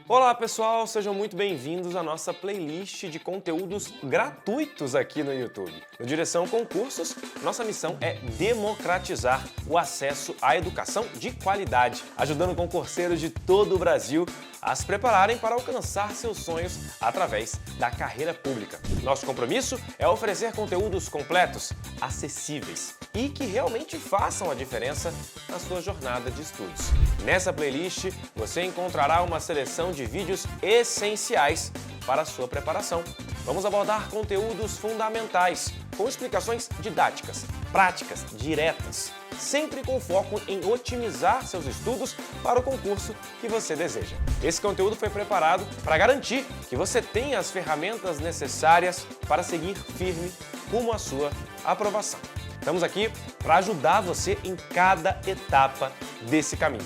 Olá pessoal, sejam muito bem-vindos à nossa playlist de conteúdos gratuitos aqui no YouTube. No Direção Concursos, nossa missão é democratizar o acesso à educação de qualidade, ajudando concurseiros de todo o Brasil a se prepararem para alcançar seus sonhos através da carreira pública. Nosso compromisso é oferecer conteúdos completos, acessíveis e que realmente façam a diferença na sua jornada de estudos. Nessa playlist, você encontrará uma seleção de vídeos essenciais para a sua preparação. Vamos abordar conteúdos fundamentais, com explicações didáticas, práticas, diretas, sempre com foco em otimizar seus estudos para o concurso que você deseja. Esse conteúdo foi preparado para garantir que você tenha as ferramentas necessárias para seguir firme rumo à sua aprovação. Estamos aqui para ajudar você em cada etapa desse caminho.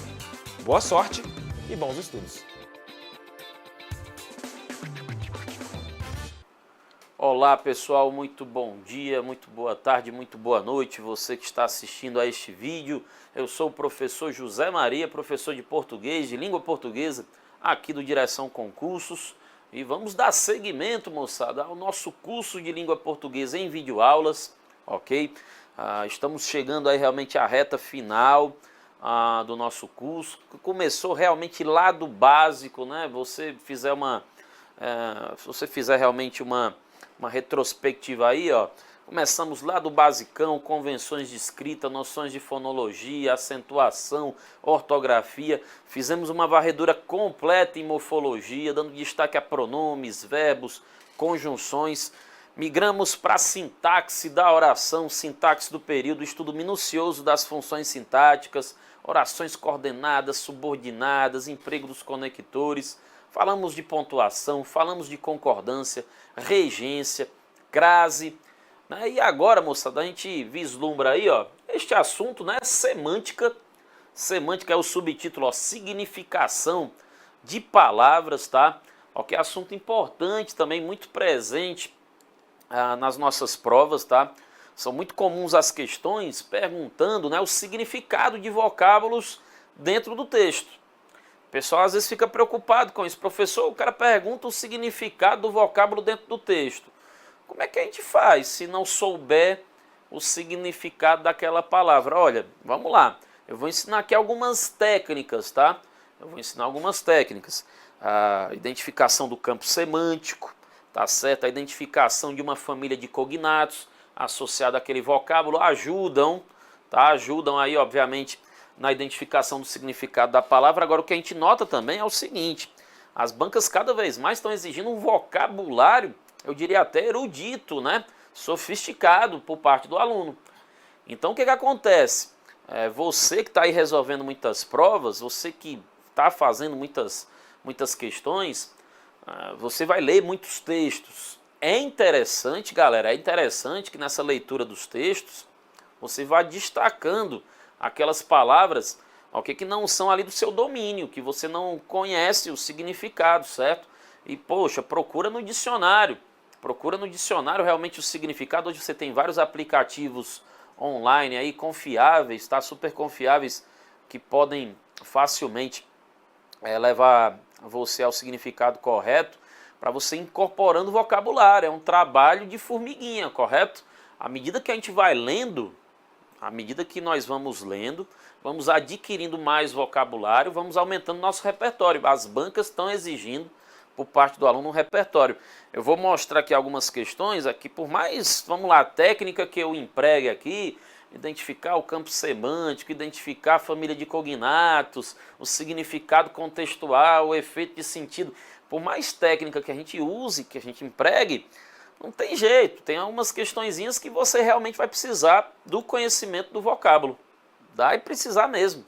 Boa sorte e bons estudos! Olá pessoal, muito bom dia, muito boa tarde, muito boa noite, você que está assistindo a este vídeo. Eu sou o professor José Maria, professor de português, de língua portuguesa, aqui do Direção Concursos. E vamos dar seguimento, moçada, ao nosso curso de língua portuguesa em videoaulas, ok? Estamos chegando aí realmente à reta final do nosso curso, que começou realmente lá do básico, né? Se você fizer realmente uma retrospectiva aí, ó, começamos lá do basicão, convenções de escrita, noções de fonologia, acentuação, ortografia, fizemos uma varredura completa em morfologia, dando destaque a pronomes, verbos, conjunções, migramos para a sintaxe da oração, sintaxe do período, estudo minucioso das funções sintáticas, orações coordenadas, subordinadas, emprego dos conectores, falamos de pontuação, falamos de concordância, regência, crase, né? E agora, moçada, a gente vislumbra aí, ó, este assunto, né, semântica. Semântica é o subtítulo, ó, significação de palavras, tá? Ok, assunto importante também, muito presente nas nossas provas, tá? São muito comuns as questões perguntando, né, o significado de vocábulos dentro do texto. O pessoal às vezes fica preocupado com isso. Professor, o cara pergunta o significado do vocábulo dentro do texto. Como é que a gente faz se não souber o significado daquela palavra? Olha, vamos lá. Eu vou ensinar aqui algumas técnicas, tá? Eu vou ensinar algumas técnicas. A identificação do campo semântico, tá certo? A identificação de uma família de cognatos associada àquele vocábulo ajudam, tá? Ajudam aí, obviamente, na identificação do significado da palavra. Agora, o que a gente nota também é o seguinte: as bancas cada vez mais estão exigindo um vocabulário, eu diria até erudito, né? Sofisticado por parte do aluno. Então, o que acontece? Você que está aí resolvendo muitas provas, você que está fazendo muitas questões, você vai ler muitos textos. É interessante, galera, é interessante que nessa leitura dos textos você vá destacando aquelas palavras, ok, que não são ali do seu domínio, que você não conhece o significado, certo? E, poxa, procura no dicionário realmente o significado. Hoje você tem vários aplicativos online aí, confiáveis, tá? Super confiáveis, que podem facilmente levar você ao significado correto, para você incorporando vocabulário. É um trabalho de formiguinha, correto? À medida que a gente vai lendo, à medida que nós vamos lendo, vamos adquirindo mais vocabulário, vamos aumentando nosso repertório. As bancas estão exigindo por parte do aluno um repertório. Eu vou mostrar aqui algumas questões, aqui por mais, vamos lá, técnica que eu empregue aqui, identificar o campo semântico, identificar a família de cognatos, o significado contextual, o efeito de sentido. Por mais técnica que a gente use, que a gente empregue, não tem jeito. Tem algumas questõezinhas que você realmente vai precisar do conhecimento do vocábulo. Vai precisar mesmo,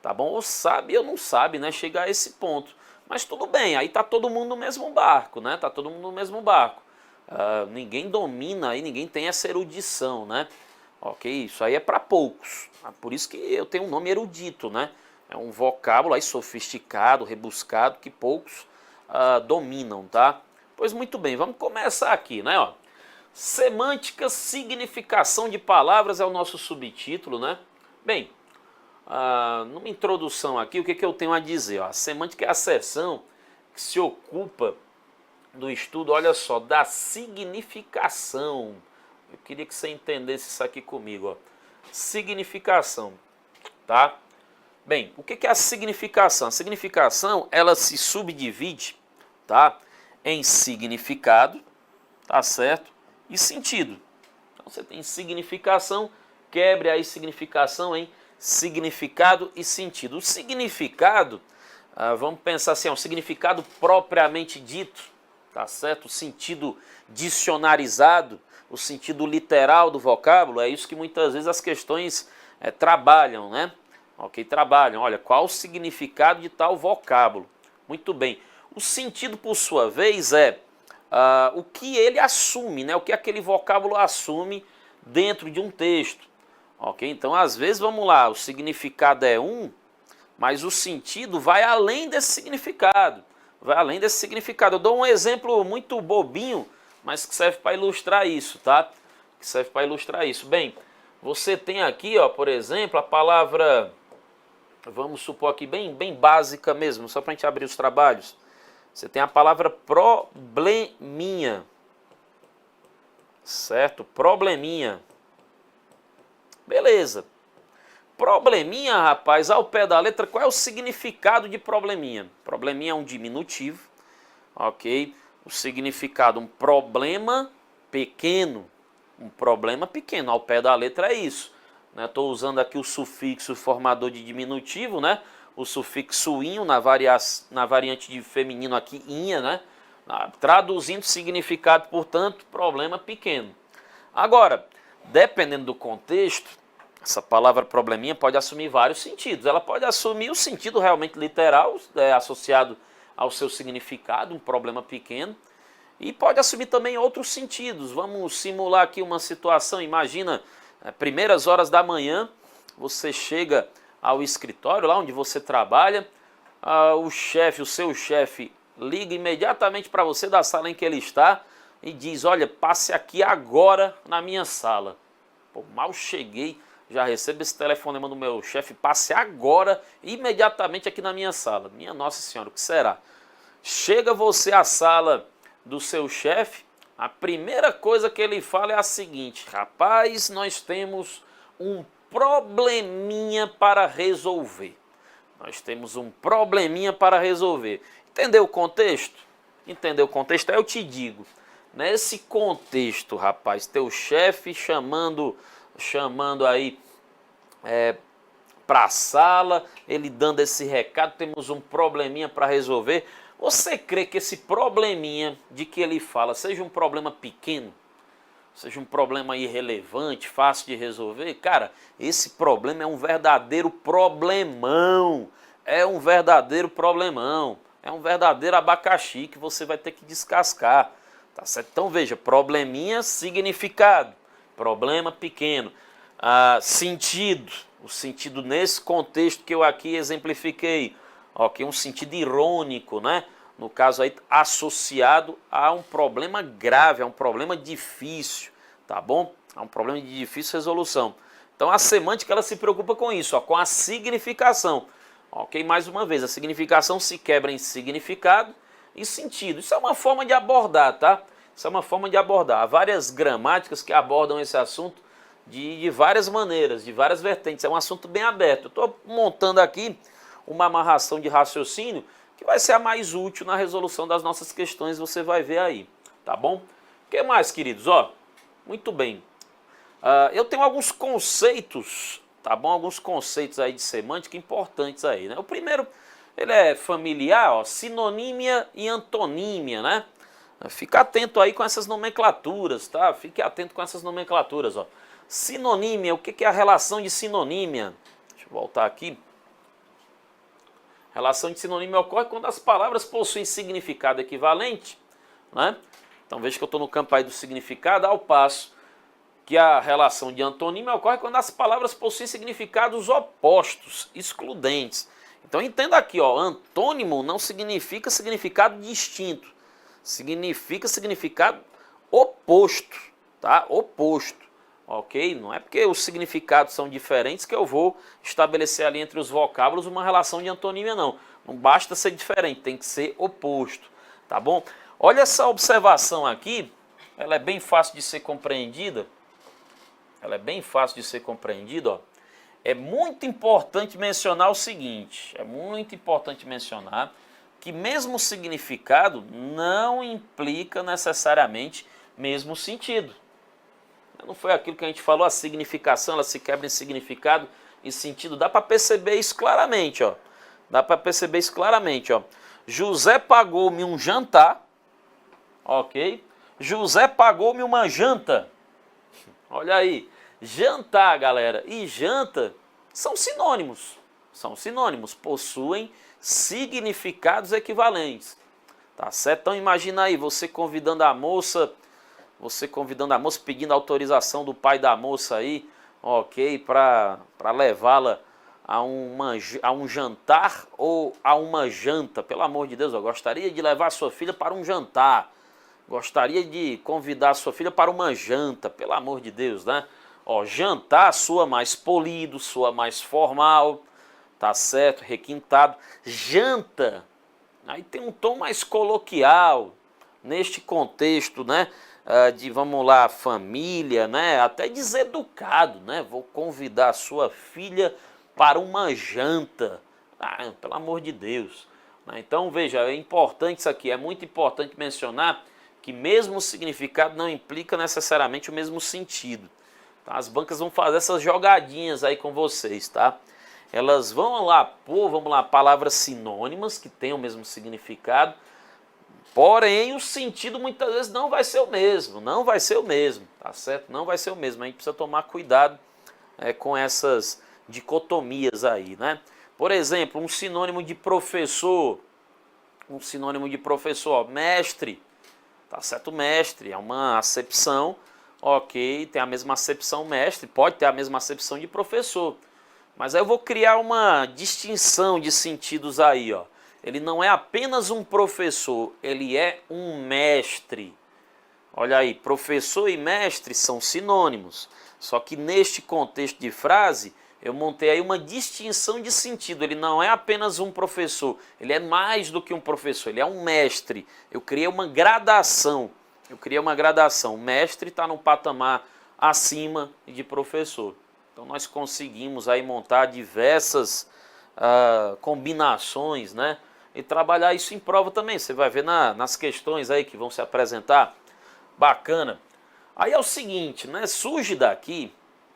tá bom? Ou sabe ou não sabe, né? Chegar a esse ponto. Mas tudo bem, aí tá todo mundo no mesmo barco, né? Tá todo mundo no mesmo barco. Ninguém domina aí, ninguém tem essa erudição, né? Ok, isso aí é para poucos. Por isso que eu tenho um nome erudito, né? É um vocábulo aí sofisticado, rebuscado, que poucos dominam, tá? Pois muito bem, vamos começar aqui, né? Ó, semântica, significação de palavras é o nosso subtítulo, né? Bem, numa introdução aqui, o que eu tenho a dizer? Ó, a semântica é a seção que se ocupa do estudo, olha só, da significação. Eu queria que você entendesse isso aqui comigo, ó. Significação, tá? Bem, o que é a significação? A significação, ela se subdivide, tá, em significado, tá certo, e sentido. Então você tem significação, quebre aí significação em significado e sentido. O significado, vamos pensar assim, é um significado propriamente dito, tá certo? O sentido dicionarizado, o sentido literal do vocábulo, é isso que muitas vezes as questões trabalham, né? Ok, trabalham. Olha, qual o significado de tal vocábulo? Muito bem. O sentido, por sua vez, é o que ele assume, né? O que aquele vocábulo assume dentro de um texto. Ok, então às vezes, vamos lá, o significado é um, mas o sentido vai além desse significado. Vai além desse significado. Eu dou um exemplo muito bobinho, mas que serve para ilustrar isso, tá? Que serve para ilustrar isso. Bem, você tem aqui, ó, por exemplo, a palavra, vamos supor aqui, bem básica mesmo, só para a gente abrir os trabalhos. Você tem a palavra probleminha, certo? Probleminha. Beleza. Probleminha, rapaz, ao pé da letra, qual é o significado de probleminha? Probleminha é um diminutivo, ok? O significado, um problema pequeno. Um problema pequeno, ao pé da letra é isso. Estou usando aqui o sufixo formador de diminutivo, né? O sufixo inho, na variante de feminino aqui, inha, né? Traduzindo significado, portanto, problema pequeno. Agora, dependendo do contexto, essa palavra probleminha pode assumir vários sentidos. Ela pode assumir o sentido realmente literal, associado ao seu significado, um problema pequeno, e pode assumir também outros sentidos. Vamos simular aqui uma situação. Imagina, primeiras horas da manhã, você chega ao escritório, lá onde você trabalha, o seu chefe liga imediatamente para você da sala em que ele está e diz, olha, passe aqui agora na minha sala. Pô, mal cheguei, já recebo esse telefonema do meu chefe, passe agora, imediatamente aqui na minha sala. Minha Nossa Senhora, o que será? Chega você à sala do seu chefe, a primeira coisa que ele fala é a seguinte, rapaz, nós temos um probleminha para resolver. Nós temos um probleminha para resolver. Entendeu o contexto? Entendeu o contexto? Aí eu te digo, nesse contexto, rapaz, teu chefe chamando aí para a sala, ele dando esse recado, temos um probleminha para resolver. Você crê que esse probleminha de que ele fala seja um problema pequeno? Seja um problema irrelevante, fácil de resolver? Cara, esse problema é um verdadeiro problemão. É um verdadeiro problemão. É um verdadeiro abacaxi que você vai ter que descascar. Tá certo? Então veja, probleminha, significado. Problema pequeno. Sentido. O sentido nesse contexto que eu aqui exemplifiquei. Ok, um sentido irônico, né? No caso aí, associado a um problema grave, a um problema difícil, tá bom? A um problema de difícil resolução. Então a semântica, ela se preocupa com isso, ó, com a significação. Ok, mais uma vez, a significação se quebra em significado e sentido. Isso é uma forma de abordar, tá? Isso é uma forma de abordar. Há várias gramáticas que abordam esse assunto de várias maneiras, de várias vertentes. É um assunto bem aberto. Eu estou montando aqui uma amarração de raciocínio que vai ser a mais útil na resolução das nossas questões, você vai ver aí, tá bom? O que mais, queridos? Ó, muito bem. Eu tenho alguns conceitos, tá bom? Alguns conceitos aí de semântica importantes aí, né? O primeiro, ele é familiar, ó, sinonímia e antonímia, né? Fica atento aí com essas nomenclaturas, tá? Fique atento com essas nomenclaturas, ó. Sinonímia, o que é a relação de sinonímia? Deixa eu voltar aqui. Relação de sinonímia ocorre quando as palavras possuem significado equivalente, né? Então veja que eu estou no campo aí do significado, ao passo que a relação de antonímia ocorre quando as palavras possuem significados opostos, excludentes. Então entenda aqui, ó, antônimo não significa significado distinto, significa significado oposto, tá? Oposto, ok? Não é porque os significados são diferentes que eu vou estabelecer ali entre os vocábulos uma relação de antonímia, não. Não basta ser diferente, tem que ser oposto, tá bom? Olha essa observação aqui, ela é bem fácil de ser compreendida. Ela é bem fácil de ser compreendida, ó. É muito importante mencionar o seguinte, é muito importante mencionar que mesmo significado não implica necessariamente mesmo sentido. Não foi aquilo que a gente falou, a significação, ela se quebra em significado e sentido. Dá para perceber isso claramente, ó. Dá para perceber isso claramente, ó. José pagou-me um jantar, ok? José pagou-me uma janta. Olha aí, jantar, galera, e janta são sinônimos. São sinônimos, possuem significados equivalentes. Tá certo? Então imagina aí, você convidando a moça, pedindo autorização do pai da moça aí, ok, para levá-la a um jantar ou a uma janta. Pelo amor de Deus, eu gostaria de levar sua filha para um jantar. Gostaria de convidar sua filha para uma janta, pelo amor de Deus, né? Ó, jantar soa mais polido, soa mais formal, tá certo? Requintado. Janta, aí tem um tom mais coloquial, neste contexto, né? De, vamos lá, família, né? Até deseducado, né? Vou convidar sua filha para uma janta. Ah, pelo amor de Deus. Então, veja, é importante isso aqui, é muito importante mencionar que mesmo o significado não implica necessariamente o mesmo sentido. Tá? As bancas vão fazer essas jogadinhas aí com vocês, tá? Elas vão lá pôr, vamos lá, palavras sinônimas que têm o mesmo significado, porém o sentido muitas vezes não vai ser o mesmo, tá certo? Não vai ser o mesmo, a gente precisa tomar cuidado com essas dicotomias aí, né? Por exemplo, um sinônimo de professor, ó, mestre, tá certo? Mestre é uma acepção, ok, tem a mesma acepção mestre, pode ter a mesma acepção de professor, mas aí eu vou criar uma distinção de sentidos aí, ó. Ele não é apenas um professor, ele é um mestre. Olha aí, professor e mestre são sinônimos, só que neste contexto de frase, eu montei aí uma distinção de sentido. Ele não é apenas um professor, ele é mais do que um professor, ele é um mestre. Eu criei uma gradação. O mestre está num patamar acima de professor. Então nós conseguimos aí montar diversas combinações, né? E trabalhar isso em prova também. Você vai ver nas questões aí que vão se apresentar. Bacana. Aí é o seguinte, né? Surge daqui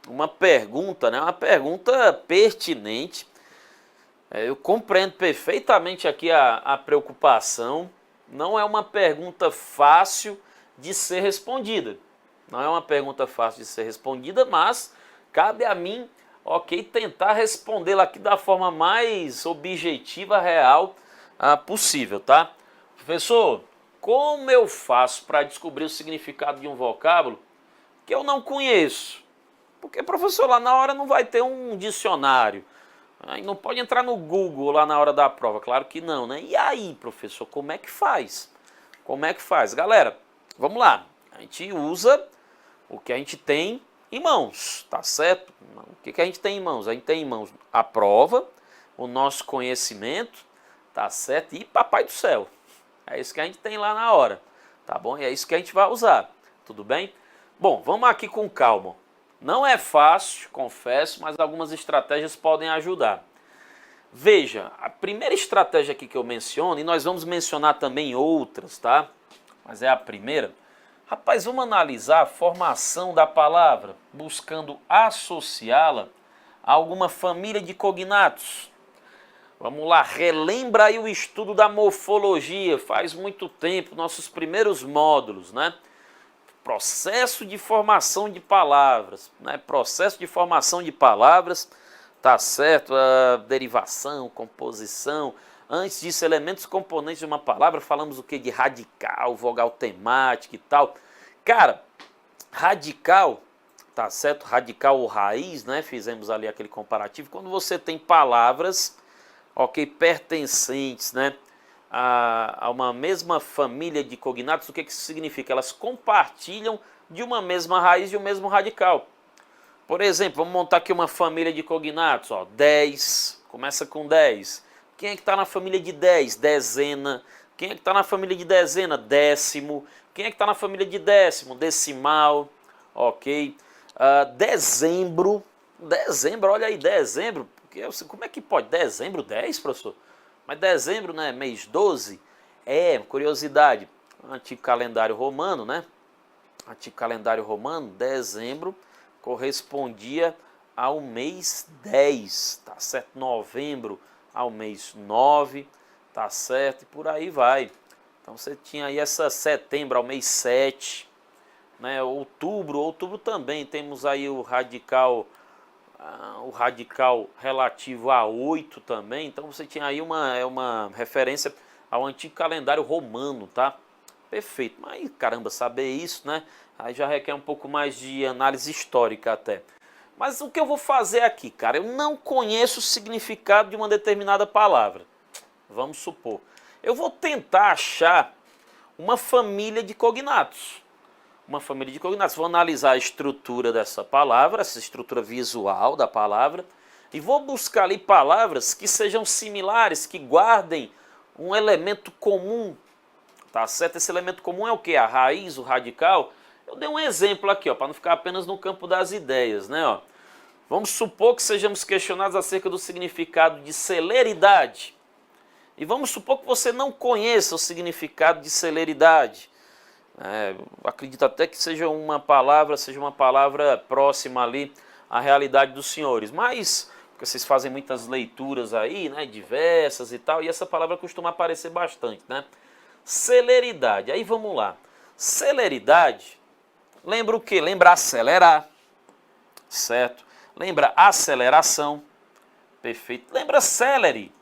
uma pergunta, né? Uma pergunta pertinente. Eu compreendo perfeitamente aqui a preocupação. Não é uma pergunta fácil de ser respondida. Mas cabe a mim, ok, tentar respondê-la aqui da forma mais objetiva, real possível, tá? Professor, como eu faço para descobrir o significado de um vocábulo que eu não conheço? Porque, professor, lá na hora não vai ter um dicionário. Aí não pode entrar no Google lá na hora da prova. Claro que não, né? E aí, professor, como é que faz? Galera, vamos lá. A gente usa o que a gente tem em mãos, tá certo? O que a gente tem em mãos? A gente tem em mãos a prova, o nosso conhecimento, tá certo? E Papai do Céu. É isso que a gente tem lá na hora, tá bom? E é isso que a gente vai usar, tudo bem? Bom, vamos aqui com calma. Não é fácil, confesso, mas algumas estratégias podem ajudar. Veja, a primeira estratégia aqui que eu menciono, e nós vamos mencionar também outras, tá? Mas é a primeira. Rapaz, vamos analisar a formação da palavra, buscando associá-la a alguma família de cognatos. Vamos lá, relembra aí o estudo da morfologia, faz muito tempo, nossos primeiros módulos, né? Processo de formação de palavras, né? Tá certo? A derivação, composição. Antes disso, elementos componentes de uma palavra, falamos o que? De radical, vogal temática e tal. Cara, radical, tá certo? Radical ou raiz, né? Fizemos ali aquele comparativo. Quando você tem palavras, ok, pertencentes, né? A uma mesma família de cognatos, o que isso significa? Elas compartilham de uma mesma raiz e o mesmo radical. Por exemplo, vamos montar aqui uma família de cognatos, ó, 10, começa com 10. Quem é que está na família de 10? Dezena. Quem é que está na família de dezena? Décimo. Quem é que está na família de décimo? Decimal. Ok. Dezembro. Dezembro, olha aí, dezembro. Como é que pode? Dezembro 10, professor? Mas dezembro, né? Mês 12? Curiosidade. Antigo calendário romano, né? Antigo calendário romano, dezembro correspondia ao mês 10, tá certo? Novembro ao mês 9, tá certo? E por aí vai. Então você tinha aí essa setembro ao mês 7, né? Outubro também temos aí o radical relativo a 8 também. Então você tinha aí uma referência ao antigo calendário romano, tá? Perfeito. Mas caramba, saber isso, né? Aí já requer um pouco mais de análise histórica até. Mas o que eu vou fazer aqui, cara? Eu não conheço o significado de uma determinada palavra. Vamos supor. Eu vou tentar achar uma família de cognatos. Uma família de cognatos. Vou analisar a estrutura dessa palavra, essa estrutura visual da palavra, e vou buscar ali palavras que sejam similares, que guardem um elemento comum. Tá certo? Esse elemento comum é o quê? A raiz, o radical. Eu dei um exemplo aqui, ó, para não ficar apenas no campo das ideias, né? Ó. Vamos supor que sejamos questionados acerca do significado de celeridade. E vamos supor que você não conheça o significado de celeridade. Acredito até que seja uma palavra próxima ali à realidade dos senhores. Mas, porque vocês fazem muitas leituras aí, né? Diversas e tal, e essa palavra costuma aparecer bastante, né? Celeridade. Aí vamos lá. Celeridade lembra o quê? Lembra acelerar, certo? Lembra aceleração, perfeito. Lembra celere.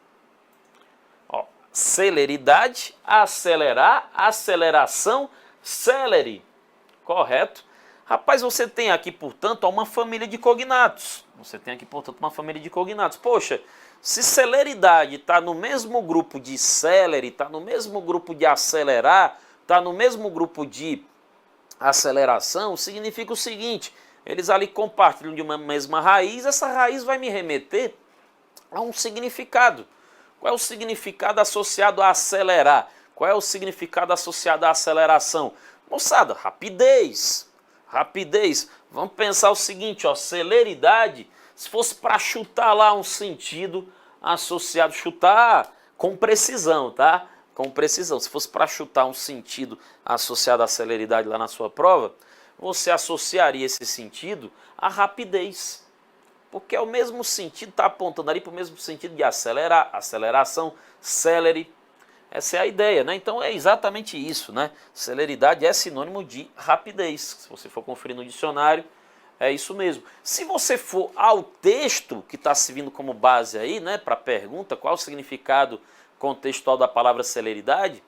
Ó, celeridade, acelerar, aceleração, celere. Correto? Rapaz, você tem aqui, portanto, uma família de cognatos. Você tem aqui, portanto, uma família de cognatos. Poxa, se celeridade está no mesmo grupo de celere, está no mesmo grupo de acelerar, está no mesmo grupo de aceleração, significa o seguinte: eles ali compartilham de uma mesma raiz, essa raiz vai me remeter a um significado. Qual é o significado associado a acelerar? Qual é o significado associado à aceleração? Moçada, rapidez. Rapidez. Vamos pensar o seguinte, ó, celeridade, se fosse para chutar lá um sentido associado, chutar com precisão, tá? Com precisão. Se fosse para chutar um sentido associado à celeridade lá na sua prova, você associaria esse sentido à rapidez. Porque é o mesmo sentido, está apontando ali para o mesmo sentido de acelerar, aceleração, celere. Essa é a ideia, né? Então é exatamente isso, né? Celeridade é sinônimo de rapidez. Se você for conferir no dicionário, é isso mesmo. Se você for ao texto que está servindo como base aí, né, para a pergunta, qual o significado contextual da palavra celeridade,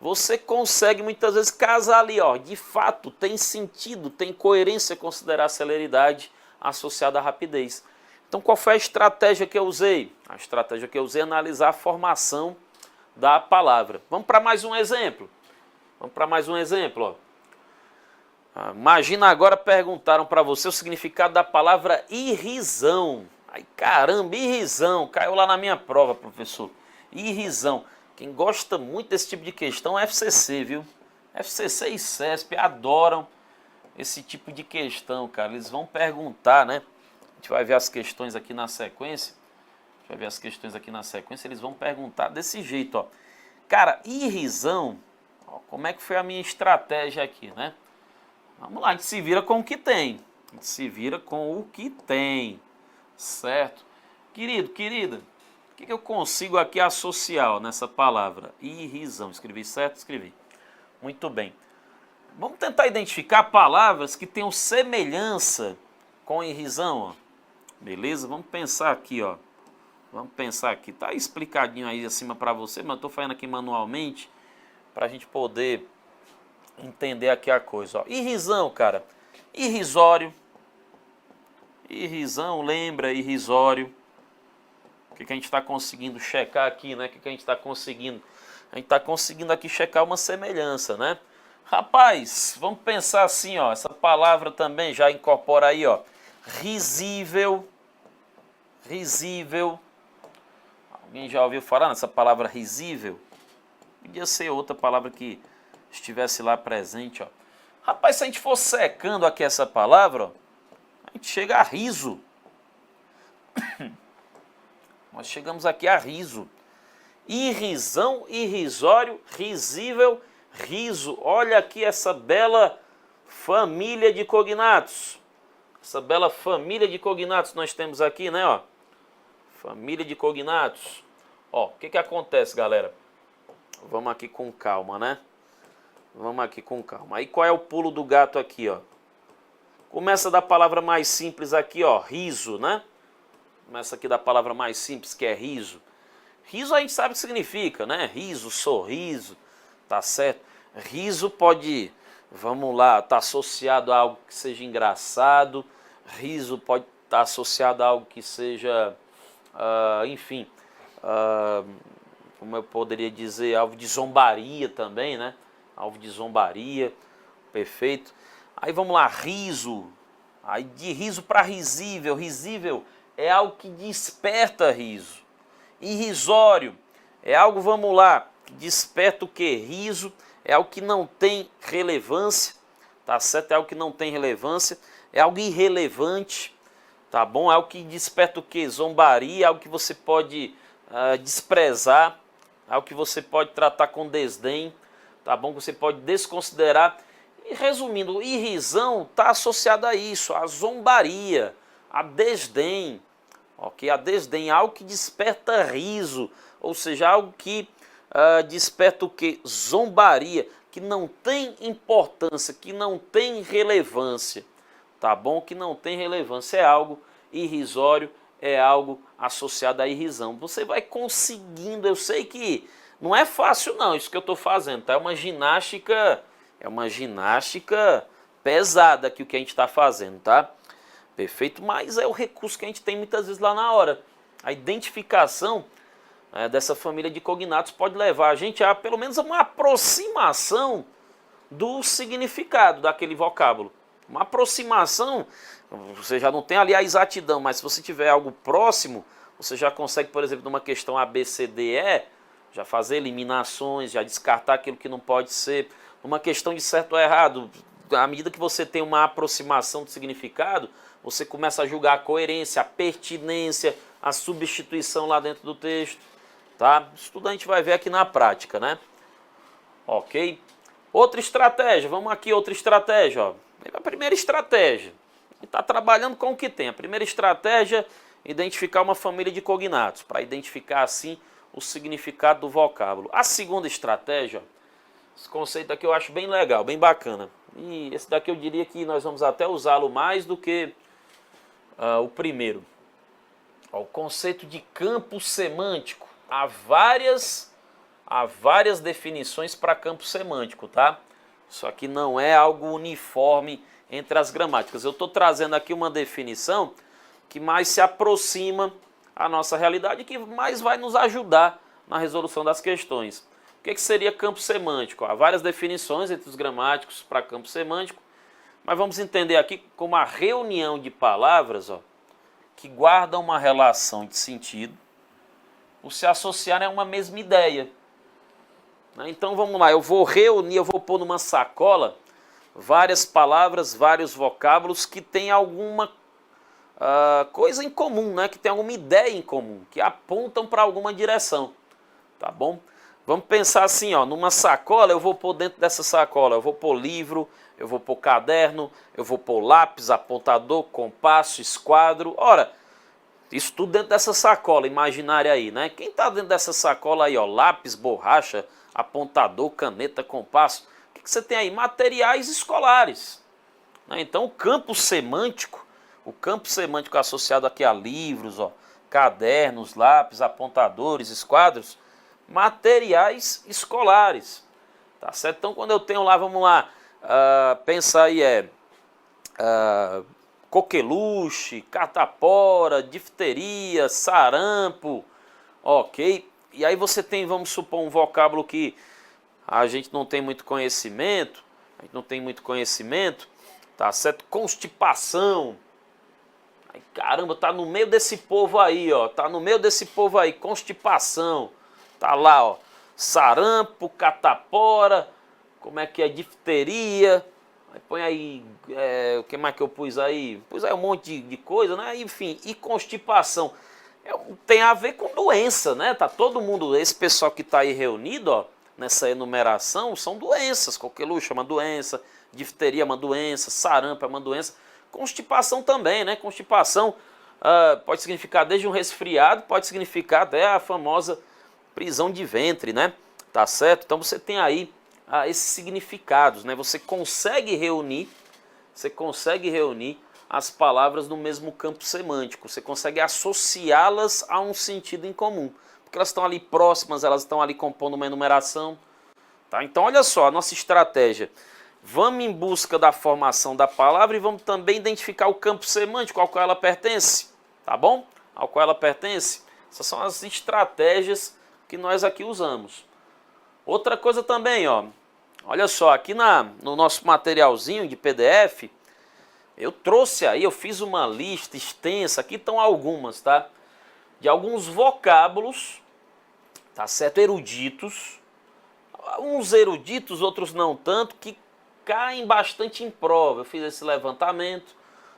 você consegue muitas vezes casar ali, ó, de fato tem sentido, tem coerência considerar a celeridade associada à rapidez. Então qual foi a estratégia que eu usei? A estratégia que eu usei é analisar a formação da palavra. Vamos para mais um exemplo. Ó. Imagina agora perguntaram para você o significado da palavra irrisão. Ai caramba, irrisão, caiu lá na minha prova, professor. Irrisão. Quem gosta muito desse tipo de questão é FCC, viu? FCC e CESP adoram esse tipo de questão, cara. Eles vão perguntar, né? A gente vai ver as questões aqui na sequência. Eles vão perguntar desse jeito, ó. Cara, irrisão, ó, como é que foi a minha estratégia aqui, né? Vamos lá, a gente se vira com o que tem. Certo? Querido, querida, o que eu consigo aqui associar, ó, nessa palavra? Irrisão. Escrevi certo? Escrevi. Muito bem. Vamos tentar identificar palavras que tenham semelhança com irrisão, ó. Beleza? Vamos pensar aqui, ó. Tá explicadinho aí acima para você, mas eu estou fazendo aqui manualmente para a gente poder entender aqui a coisa, ó. Irrisão, cara. Irrisório. Irrisão, lembra? Irrisório. O que a gente está conseguindo checar aqui, né? A gente está conseguindo aqui checar uma semelhança, né? Rapaz, vamos pensar assim, ó. Essa palavra também já incorpora aí, ó. risível, risível. Alguém já ouviu falar nessa palavra risível? Podia ser outra palavra que estivesse lá presente, ó. Rapaz, se a gente for secando aqui essa palavra, ó, a gente chega a riso. Nós chegamos aqui a riso. Irrisão, irrisório, risível, riso. Olha aqui essa bela família de cognatos. Essa bela família de cognatos nós temos aqui, né, ó? Família de cognatos. Ó, o que que acontece, galera? Vamos aqui com calma, né? Vamos aqui com calma. Aí qual é o pulo do gato aqui, ó? Começa da palavra mais simples aqui, ó, riso, né? Começa aqui da palavra mais simples, que é riso. Riso a gente sabe o que significa, né? Riso, sorriso, tá certo? Riso pode, vamos lá, tá associado a algo que seja engraçado. Riso pode estar associado a algo que seja, enfim, como eu poderia dizer, alvo de zombaria também, né? Alvo de zombaria, perfeito. Aí vamos lá, riso. Aí de riso para risível. Risível é algo que desperta riso. Irrisório é algo, vamos lá, que desperta o quê? Riso é algo que não tem relevância, tá certo? É algo que não tem relevância, é algo irrelevante, tá bom? É algo que desperta o quê? Zombaria, algo que você pode desprezar, algo que você pode tratar com desdém, tá bom? Que você pode desconsiderar. E resumindo, irrisão está associada a isso, a zombaria, a desdém. Ok, a desdém, algo que desperta riso, ou seja, algo que desperta o que? Zombaria, que não tem importância, que não tem relevância, tá bom? Que não tem relevância, é algo irrisório, é algo associado à irrisão. Você vai conseguindo, eu sei que não é fácil não, isso que eu estou fazendo, tá? É uma ginástica pesada aqui o que a gente está fazendo, tá? Perfeito, mas é o recurso que a gente tem muitas vezes lá na hora. A identificação dessa família de cognatos pode levar a gente a pelo menos uma aproximação do significado daquele vocábulo. Uma aproximação, você já não tem ali a exatidão, mas se você tiver algo próximo, você já consegue, por exemplo, numa questão A, B, C, D, E, já fazer eliminações, já descartar aquilo que não pode ser. Numa questão de certo ou errado, à medida que você tem uma aproximação do significado, você começa a julgar a coerência, a pertinência, a substituição lá dentro do texto, tá? Isso tudo a gente vai ver aqui na prática, né? Ok? Outra estratégia, vamos aqui, outra estratégia, ó. A primeira estratégia, está trabalhando com o que tem. A primeira estratégia, identificar uma família de cognatos, para identificar assim o significado do vocábulo. A segunda estratégia, esse conceito aqui eu acho bem legal, bem bacana. E esse daqui eu diria que nós vamos até usá-lo mais do que o primeiro. O conceito de campo semântico. Há várias definições para campo semântico, tá? Isso aqui não é algo uniforme entre as gramáticas. Eu estou trazendo aqui uma definição que mais se aproxima à nossa realidade e que mais vai nos ajudar na resolução das questões. O que seria campo semântico? Há várias definições entre os gramáticos para campo semântico, mas vamos entender aqui como a reunião de palavras, ó, que guardam uma relação de sentido por se associarem a uma mesma ideia. Então vamos lá, eu vou reunir, eu vou pôr numa sacola várias palavras, vários vocábulos que têm alguma coisa em comum, né? Que tem alguma ideia em comum, que apontam para alguma direção, tá bom? Vamos pensar assim, ó, numa sacola, eu vou pôr dentro dessa sacola, eu vou pôr livro, eu vou pôr caderno, eu vou pôr lápis, apontador, compasso, esquadro. Ora, isso tudo dentro dessa sacola imaginária aí, né? Quem está dentro dessa sacola aí, ó, lápis, borracha, apontador, caneta, compasso, o que você tem aí? Materiais escolares. Então o campo semântico associado aqui a livros, ó, cadernos, lápis, apontadores, esquadros, materiais escolares, tá certo? Então quando eu tenho lá, vamos lá, pensar aí coqueluche, catapora, difteria, sarampo, ok? E aí você tem, vamos supor, um vocábulo que a gente não tem muito conhecimento, tá certo? Constipação, Aí, caramba, tá no meio desse povo aí, ó. Tá no meio desse povo aí, constipação. Tá lá, ó. Sarampo, catapora, como é que é? Difteria. Aí põe aí, o que mais que eu pus aí? Pus aí um monte de coisa, né? Enfim, e constipação. Tem a ver com doença, né? Tá todo mundo, esse pessoal que tá aí reunido, ó, nessa enumeração, são doenças. Coqueluche é uma doença, difteria é uma doença, sarampo é uma doença. Constipação também, né? Constipação pode significar desde um resfriado, pode significar até a famosa prisão de ventre, né? Tá certo? Então você tem aí esses significados, né? Você consegue reunir as palavras no mesmo campo semântico, você consegue associá-las a um sentido em comum, porque elas estão ali próximas, elas estão ali compondo uma enumeração, tá? Então olha só, a nossa estratégia, vamos em busca da formação da palavra e vamos também identificar o campo semântico ao qual ela pertence, tá bom? Ao qual ela pertence. Essas são as estratégias que nós aqui usamos. Outra coisa também, ó, olha só, aqui no nosso materialzinho de PDF, eu trouxe aí, eu fiz uma lista extensa, aqui estão algumas, tá? De alguns vocábulos, tá certo? Eruditos, uns eruditos, outros não tanto, que caem bastante em prova. Eu fiz esse levantamento,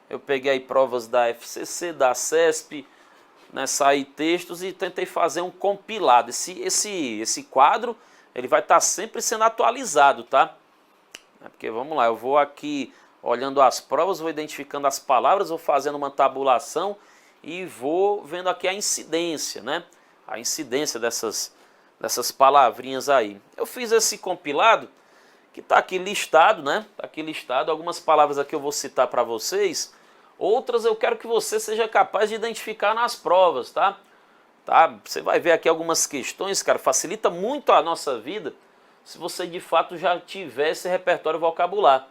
eu peguei aí provas da FCC, da CESP, né, saí textos e tentei fazer um compilado. Esse quadro, ele vai estar sempre sendo atualizado, tá? Porque vamos lá, eu vou aqui olhando as provas, vou identificando as palavras, vou fazendo uma tabulação e vou vendo aqui a incidência, né? A incidência dessas palavrinhas aí. Eu fiz esse compilado que está aqui listado, né? Está aqui listado, algumas palavras aqui eu vou citar para vocês, outras eu quero que você seja capaz de identificar nas provas, tá? Você vai ver aqui algumas questões, cara, facilita muito a nossa vida se você de fato já tiver esse repertório vocabular.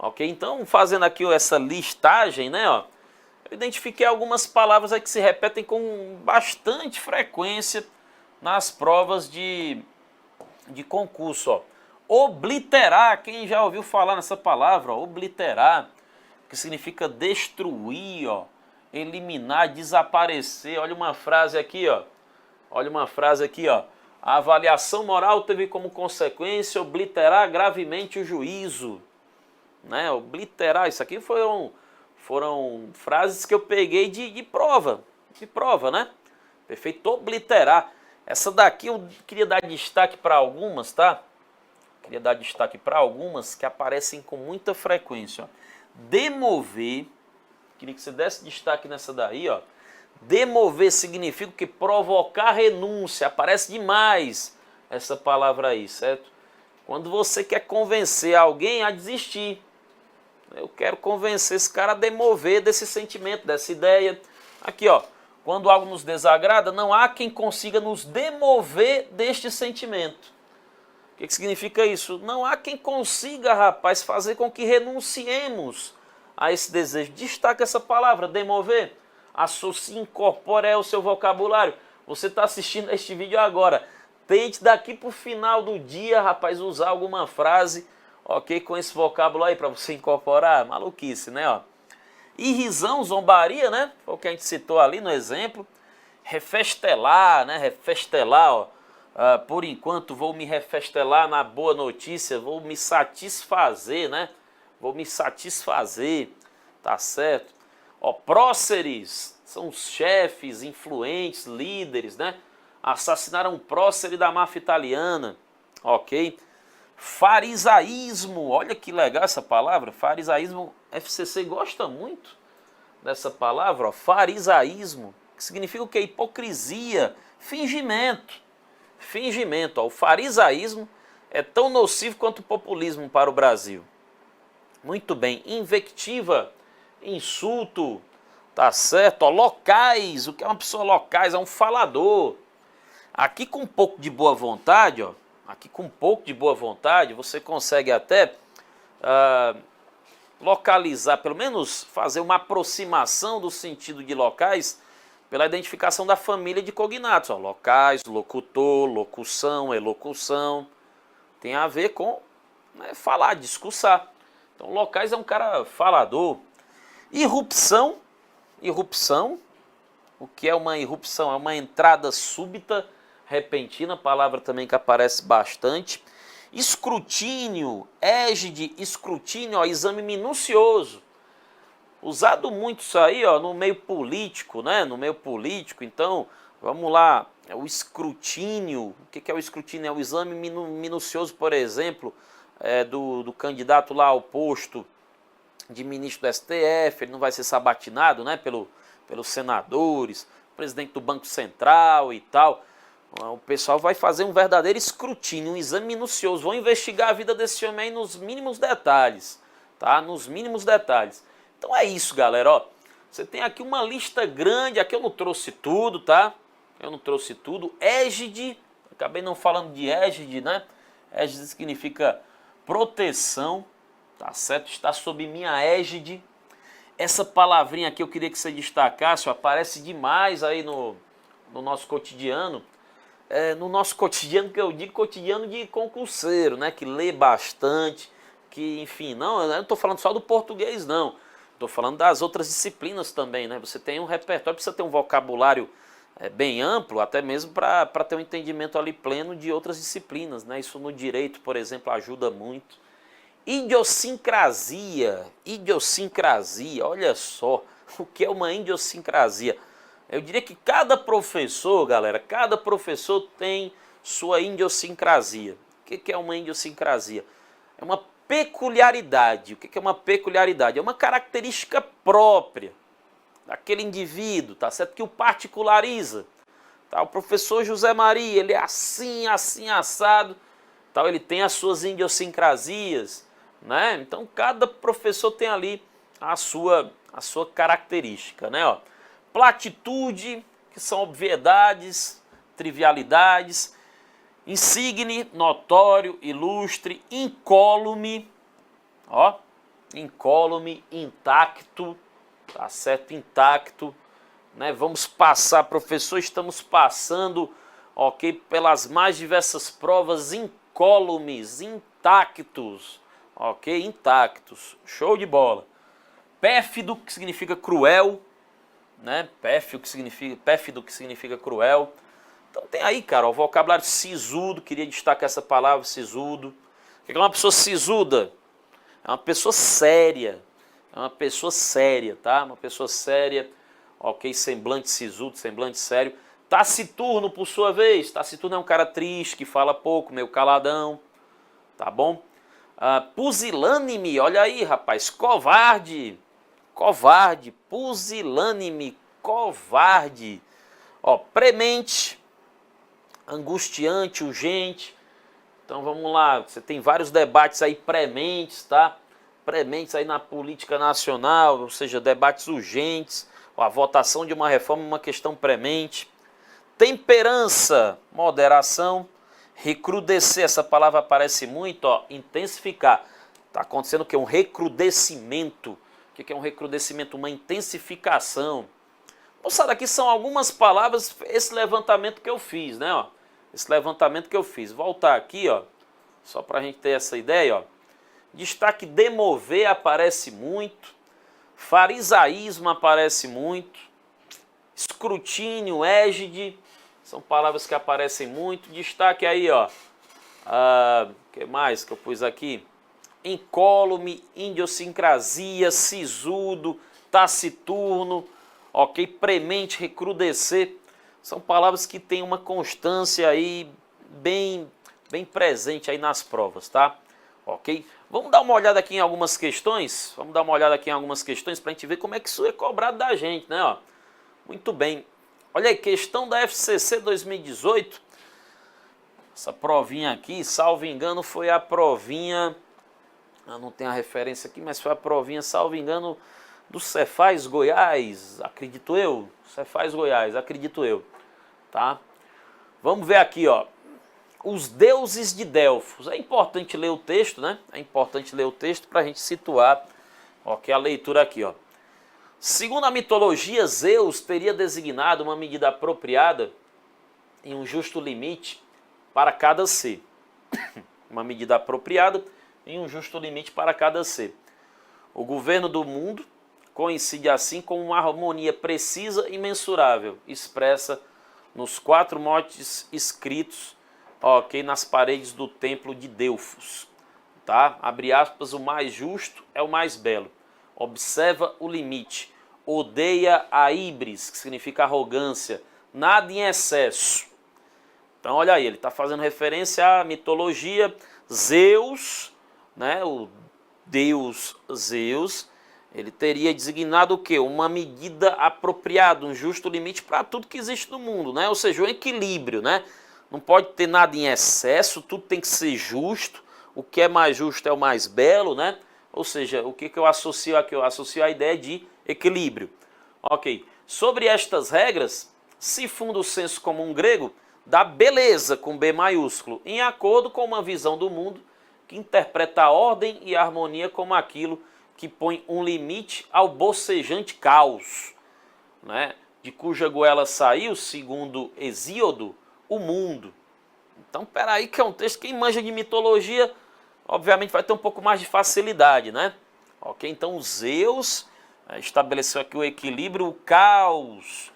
Ok? Então, fazendo aqui essa listagem, né, ó, eu identifiquei algumas palavras aí que se repetem com bastante frequência nas provas de concurso, ó. Obliterar, quem já ouviu falar nessa palavra, ó, obliterar, que significa destruir, ó, eliminar, desaparecer. Olha uma frase aqui, ó. Olha uma frase aqui, ó. A avaliação moral teve como consequência obliterar gravemente o juízo. Né? Obliterar, isso aqui foram frases que eu peguei de prova, né? Perfeito, obliterar. Essa daqui eu queria dar destaque para algumas, tá? Queria dar destaque para algumas que aparecem com muita frequência, ó. Demover, queria que você desse destaque nessa daí, ó. Demover significa o que? Provocar renúncia, aparece demais essa palavra aí, certo? Quando você quer convencer alguém a desistir. Eu quero convencer esse cara a demover desse sentimento, dessa ideia. Aqui, ó. Quando algo nos desagrada, não há quem consiga nos demover deste sentimento. O que significa isso? Não há quem consiga, rapaz, fazer com que renunciemos a esse desejo. Destaca essa palavra, demover. Associe, incorpore ao seu vocabulário. Você está assistindo este vídeo agora. Tente daqui para o final do dia, rapaz, usar alguma frase, ok, com esse vocábulo aí para você incorporar. Maluquice, né? Ó. Irrisão, zombaria, né? Foi o que a gente citou ali no exemplo. Refestelar, né? Refestelar, ó. Por enquanto vou me refestelar na boa notícia, vou me satisfazer, né? Vou me satisfazer, tá certo? Ó, próceres, são os chefes, influentes, líderes, né? Assassinaram um prócere da máfia italiana, ok? Farisaísmo, olha que legal essa palavra, farisaísmo, FCC gosta muito dessa palavra, ó, farisaísmo, que significa o que? Hipocrisia, fingimento, ó, o farisaísmo é tão nocivo quanto o populismo para o Brasil. Muito bem, invectiva, insulto, tá certo? Ó, locais, o que é uma pessoa locais? É um falador. Aqui com um pouco de boa vontade, ó, aqui com um pouco de boa vontade, você consegue até localizar, pelo menos fazer uma aproximação do sentido de locais pela identificação da família de cognatos. Ó, locais, locutor, locução, elocução, tem a ver com, né, falar, discursar. Então, locais é um cara falador. Irrupção, Irrupção. O que é uma irrupção? É uma entrada súbita, repentina, palavra também que aparece bastante. Escrutínio, égide, escrutínio, ó, exame minucioso. Usado muito isso aí, ó, no meio político, né? No meio político, então, vamos lá, é o escrutínio. O que é o escrutínio? É o exame minucioso, por exemplo, do candidato lá ao posto de ministro do STF, ele não vai ser sabatinado, né, pelos senadores, presidente do Banco Central e tal. O pessoal vai fazer um verdadeiro escrutínio, um exame minucioso, vão investigar a vida desse homem aí nos mínimos detalhes, tá? Nos mínimos detalhes. Então é isso, galera, ó. Você tem aqui uma lista grande, aqui eu não trouxe tudo, tá? Eu não trouxe tudo. Égide, acabei não falando de égide, né? Égide significa proteção, tá certo? Está sob minha égide. Essa palavrinha aqui eu queria que você destacasse, ó, aparece demais aí no nosso cotidiano. No nosso cotidiano, que eu digo cotidiano de concurseiro, né? Que lê bastante, que enfim, eu não estou falando só do português, não. Estou falando das outras disciplinas também, né? Você tem um repertório, precisa ter um vocabulário bem amplo, até mesmo para ter um entendimento ali pleno de outras disciplinas, né? Isso no direito, por exemplo, ajuda muito. Idiosincrasia, olha só, o que é uma idiosincrasia? Eu diria que cada professor, galera, cada professor tem sua idiosincrasia. O que é uma idiosincrasia? É uma peculiaridade. O que é uma peculiaridade? É uma característica própria daquele indivíduo, tá certo? Que o particulariza. Tá? O professor José Maria, ele é assim, assim, assado, tal, ele tem as suas idiosincrasias, né? Então cada professor tem ali a sua característica, né? Ó, platitude, que são obviedades, trivialidades. Insigne, notório, ilustre. Incólume, ó, incólume, intacto, tá certo? Intacto, né? Vamos passar, professor, estamos passando, ok, pelas mais diversas provas, incólumes, intactos, ok, intactos, show de bola. Pérfido, que significa cruel, né? Pérfido que significa cruel. Então tem aí, cara, o vocabulário sisudo, queria destacar essa palavra, sisudo. O que é uma pessoa sisuda? É uma pessoa séria, tá? Uma pessoa séria, ok, semblante sisudo, semblante sério. Taciturno, por sua vez, taciturno é um cara triste, que fala pouco, meio caladão, tá bom? Pusilânime, olha aí, rapaz, covarde, pusilânime, covarde. Ó, premente, angustiante, urgente. Então vamos lá, você tem vários debates aí prementes, tá? Prementes aí na política nacional, ou seja, debates urgentes, ó, a votação de uma reforma é uma questão premente. Temperança, moderação. Recrudescer, essa palavra aparece muito, ó, intensificar. Está acontecendo o quê? Um recrudescimento. O que é um recrudescimento? Uma intensificação. Moçada, aqui são algumas palavras, esse levantamento que eu fiz, né? Ó, esse levantamento que eu fiz. Voltar aqui, ó, só para a gente ter essa ideia, ó. Destaque demover aparece muito. Farisaísmo aparece muito. Escrutínio, égide, são palavras que aparecem muito. Destaque aí, ó. Que mais que eu pus aqui? Incólume, idiosincrasia, sisudo, taciturno, ok? Premente, recrudescer. São palavras que têm uma constância aí bem presente aí nas provas, tá? Ok? Vamos dar uma olhada aqui em algumas questões? Vamos dar uma olhada aqui em algumas questões para a gente ver como é que isso é cobrado da gente, né? Ó, muito bem. Olha aí, questão da FCC 2018. Essa provinha aqui, salvo engano, foi a provinha... Eu não tenho a referência aqui, mas foi a provinha, salvo engano, do Cefaz Goiás, acredito eu. Cefaz Goiás, acredito eu. Tá? Vamos ver aqui, ó. Os deuses de Delfos. É importante ler o texto, né? É importante ler o texto para a gente situar, ok, a leitura aqui, ó. Segundo a mitologia, Zeus teria designado uma medida apropriada em um justo limite para cada ser. Uma medida apropriada em um justo limite para cada ser. O governo do mundo, coincide assim com uma harmonia precisa e mensurável, expressa nos 4 motes escritos, ok, nas paredes do templo de Delfos. Tá? Abre aspas, o mais justo é o mais belo. Observa o limite. Odeia a híbris, que significa arrogância. Nada em excesso. Então, olha aí, ele está fazendo referência à mitologia. Zeus, né, o deus Zeus, ele teria designado o quê? Uma medida apropriada, um justo limite para tudo que existe no mundo, né? Ou seja, um equilíbrio, né? Não pode ter nada em excesso, tudo tem que ser justo. O que é mais justo é o mais belo, né? Ou seja, o que eu associo aqui? Eu associo a ideia de equilíbrio. Ok. Sobre estas regras, se funda o senso comum grego da beleza, com B maiúsculo, em acordo com uma visão do mundo que interpreta a ordem e a harmonia como aquilo que põe um limite ao bocejante caos, né? De cuja goela saiu, segundo Hesíodo, o mundo. Então, peraí, que é um texto, quem manja de mitologia, obviamente vai ter um pouco mais de facilidade, né? Ok, então Zeus estabeleceu aqui o equilíbrio, o caos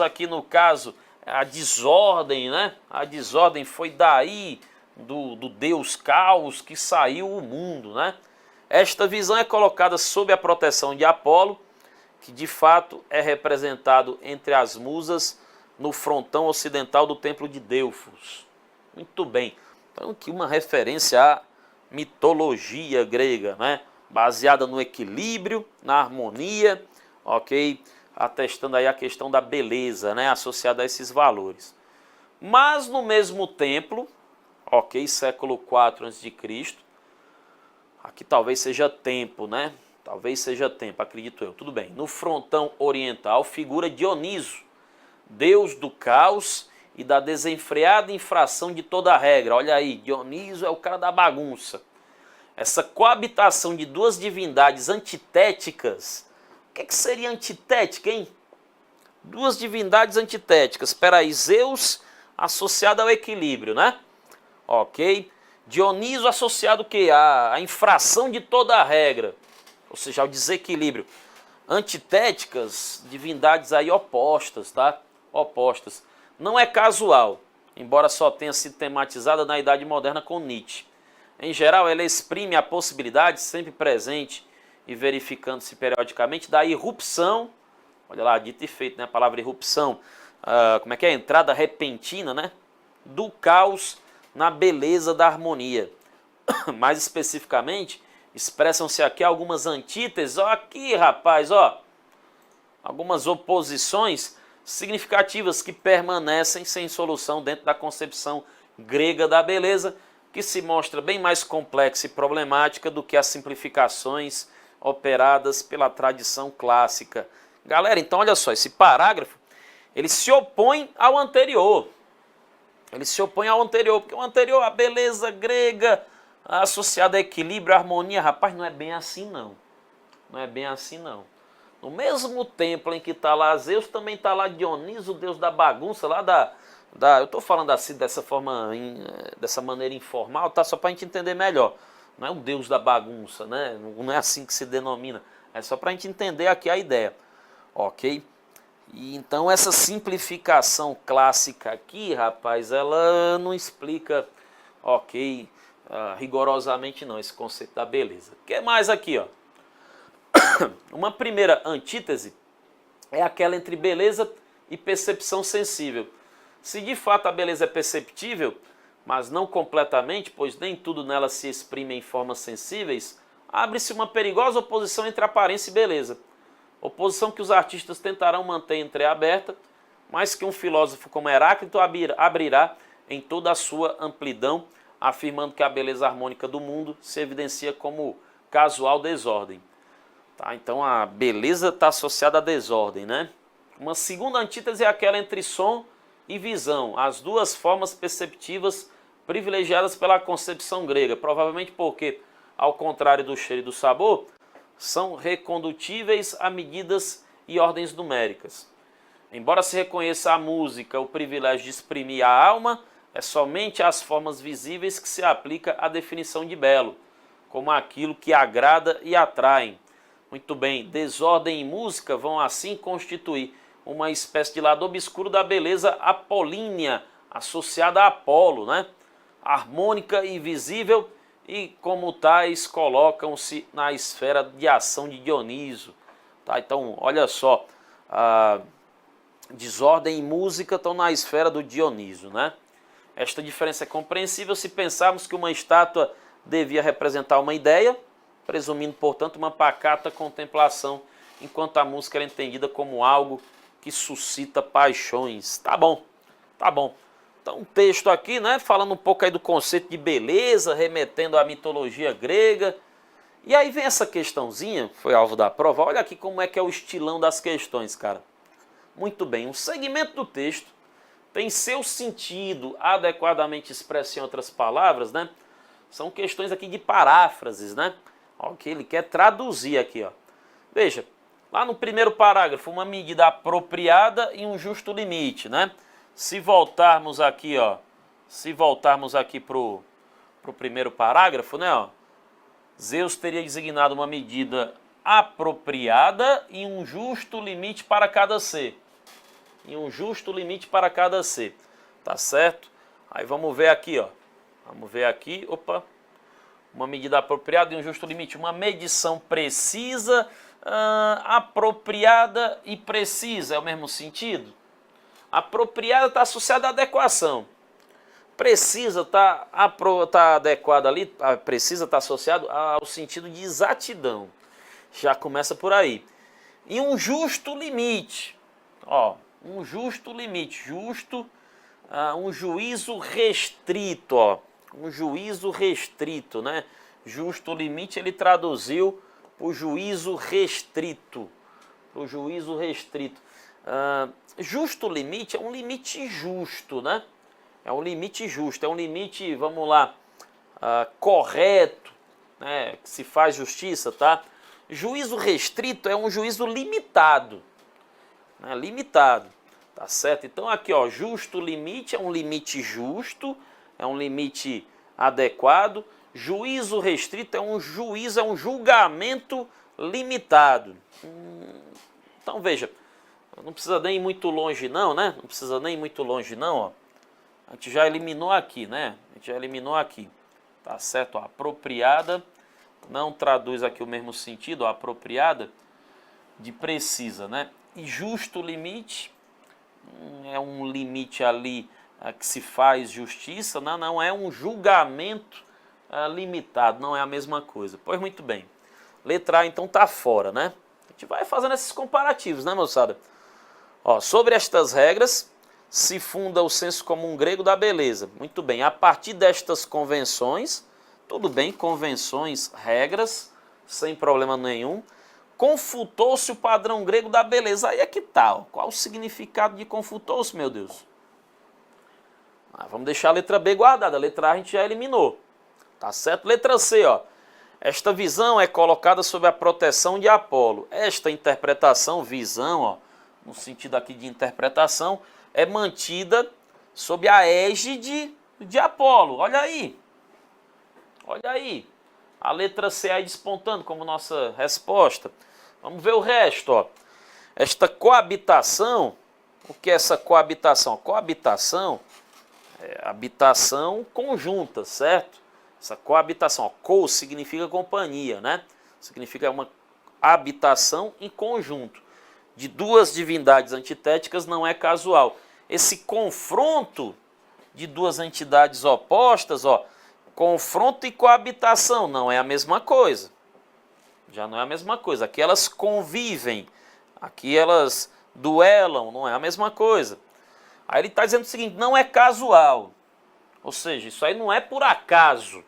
aqui no caso, a desordem, né? A desordem foi daí do deus caos que saiu o mundo, né? Esta visão é colocada sob a proteção de Apolo, que de fato é representado entre as musas no frontão ocidental do templo de Delfos. Muito bem. Então aqui uma referência à mitologia grega, né? Baseada no equilíbrio, na harmonia, ok? Atestando aí a questão da beleza, né? Associada a esses valores. Mas no mesmo templo, ok? Século IV a.C., aqui talvez seja tempo, né? Talvez seja tempo, acredito eu. Tudo bem. No frontão oriental figura Dioniso, deus do caos e da desenfreada infração de toda a regra. Olha aí, Dioniso é o cara da bagunça. Essa coabitação de duas divindades antitéticas. O que seria antitética, hein? Duas divindades antitéticas. Espera aí, Zeus associado ao equilíbrio, né? Ok. Dioniso associado o quê? A infração de toda a regra. Ou seja, ao desequilíbrio. Antitéticas, divindades aí opostas, tá? Opostas. Não é casual, embora só tenha sido tematizada na Idade Moderna com Nietzsche. Em geral, ela exprime a possibilidade, sempre presente e verificando-se periodicamente, da irrupção, olha lá, dito e feito, né? A palavra irrupção, como é que é? Entrada repentina, né? Do caos na beleza da harmonia. Mais especificamente, expressam-se aqui algumas antíteses, ó, aqui rapaz, ó, algumas oposições significativas que permanecem sem solução dentro da concepção grega da beleza, que se mostra bem mais complexa e problemática do que as simplificações operadas pela tradição clássica. Galera, então olha só, esse parágrafo, ele se opõe ao anterior. Ele se opõe ao anterior, porque o anterior, a beleza grega associada a equilíbrio, harmonia, rapaz, não é bem assim não. Não é bem assim não. No mesmo templo em que está lá Zeus, também está lá Dioniso, o deus da bagunça, lá eu estou falando assim dessa forma, dessa maneira informal, tá? Só para a gente entender melhor. Não é um deus da bagunça, né? Não é assim que se denomina. É só para a gente entender aqui a ideia. Ok? E então essa simplificação clássica aqui, rapaz, ela não explica, ok, rigorosamente não, esse conceito da beleza. O que mais aqui, ó? Uma primeira antítese é aquela entre beleza e percepção sensível. Se de fato a beleza é perceptível, mas não completamente, pois nem tudo nela se exprime em formas sensíveis, abre-se uma perigosa oposição entre aparência e beleza. Oposição que os artistas tentarão manter entreaberta, mas que um filósofo como Heráclito abrirá em toda a sua amplidão, afirmando que a beleza harmônica do mundo se evidencia como casual desordem. Tá, então a beleza está associada à desordem, né? Uma segunda antítese é aquela entre som e visão, as duas formas perceptivas privilegiadas pela concepção grega, provavelmente porque, ao contrário do cheiro e do sabor, são recondutíveis a medidas e ordens numéricas. Embora se reconheça a música o privilégio de exprimir a alma, é somente às formas visíveis que se aplica a definição de belo, como aquilo que agrada e atrai. Muito bem, desordem e música vão assim constituir uma espécie de lado obscuro da beleza apolínea, associada a Apolo, né? Harmônica e visível, e como tais colocam-se na esfera de ação de Dioniso. Tá? Então, olha só, desordem e música estão na esfera do Dioniso, né? Esta diferença é compreensível se pensarmos que uma estátua devia representar uma ideia, presumindo, portanto, uma pacata contemplação, enquanto a música era entendida como algo que suscita paixões. Tá bom, tá bom. Então, um texto aqui, né, falando um pouco aí do conceito de beleza, remetendo à mitologia grega. E aí vem essa questãozinha, foi alvo da prova. Olha aqui como é que é o estilão das questões, cara. Muito bem, um segmento do texto tem seu sentido adequadamente expresso em outras palavras, né? São questões aqui de paráfrases, né? Ó, que ele quer traduzir aqui, ó. Veja, lá no primeiro parágrafo, uma medida apropriada e um justo limite, né? Se voltarmos aqui, ó, pro primeiro parágrafo, né, ó, Zeus teria designado uma medida apropriada e um justo limite para cada ser. E um justo limite para cada ser. Tá certo? Aí vamos ver aqui, ó. Vamos ver aqui, opa. Uma medida apropriada e um justo limite. Uma medição precisa, apropriada e precisa. É o mesmo sentido? Apropriada está associada à adequação. Precisa está adequada ali, precisa está associado ao sentido de exatidão. Já começa por aí. E um justo limite. Ó, um justo limite. Justo, um juízo restrito, ó. Um juízo restrito, né? Justo limite ele traduziu o juízo restrito. O juízo restrito. Justo limite é um limite justo, né? É um limite justo, é um limite, vamos lá, correto, né? Que se faz justiça, tá? Juízo restrito é um juízo limitado, né? Limitado, tá certo? Então aqui, ó, justo limite é um limite justo, é um limite adequado. Juízo restrito é um juízo, é um julgamento limitado. Então veja, não precisa nem ir muito longe não, né? Não precisa nem ir muito longe não, ó. A gente já eliminou aqui, né? A gente já eliminou aqui. Tá certo? Ó, apropriada não traduz aqui o mesmo sentido, ó, apropriada de precisa, né? E justo limite é um limite ali que se faz justiça, não é um julgamento limitado, não é a mesma coisa. Pois muito bem. Letra A então tá fora, né? A gente vai fazendo esses comparativos, né, moçada? Ó, sobre estas regras se funda o senso comum grego da beleza. Muito bem, a partir destas convenções, tudo bem, convenções, regras, sem problema nenhum, confutou-se o padrão grego da beleza. Aí é que tal? Qual o significado de confutou-se, meu Deus? Vamos deixar a letra B guardada, a letra A a gente já eliminou. Tá certo? Letra C, ó. Esta visão é colocada sob a proteção de Apolo. Esta interpretação, visão, ó, no sentido aqui de interpretação, é mantida sob a égide de Apolo. Olha aí. Olha aí. A letra C aí despontando como nossa resposta. Vamos ver o resto, ó. Esta coabitação, o que é essa coabitação? Coabitação é habitação conjunta, certo? Essa coabitação, ó, co significa companhia, né? Significa uma habitação em conjunto. De duas divindades antitéticas não é casual. Esse confronto de duas entidades opostas, ó, confronto e coabitação, não é a mesma coisa. Já não é a mesma coisa. Aqui elas convivem, aqui elas duelam, não é a mesma coisa. Aí ele está dizendo o seguinte, não é casual. Ou seja, isso aí não é por acaso.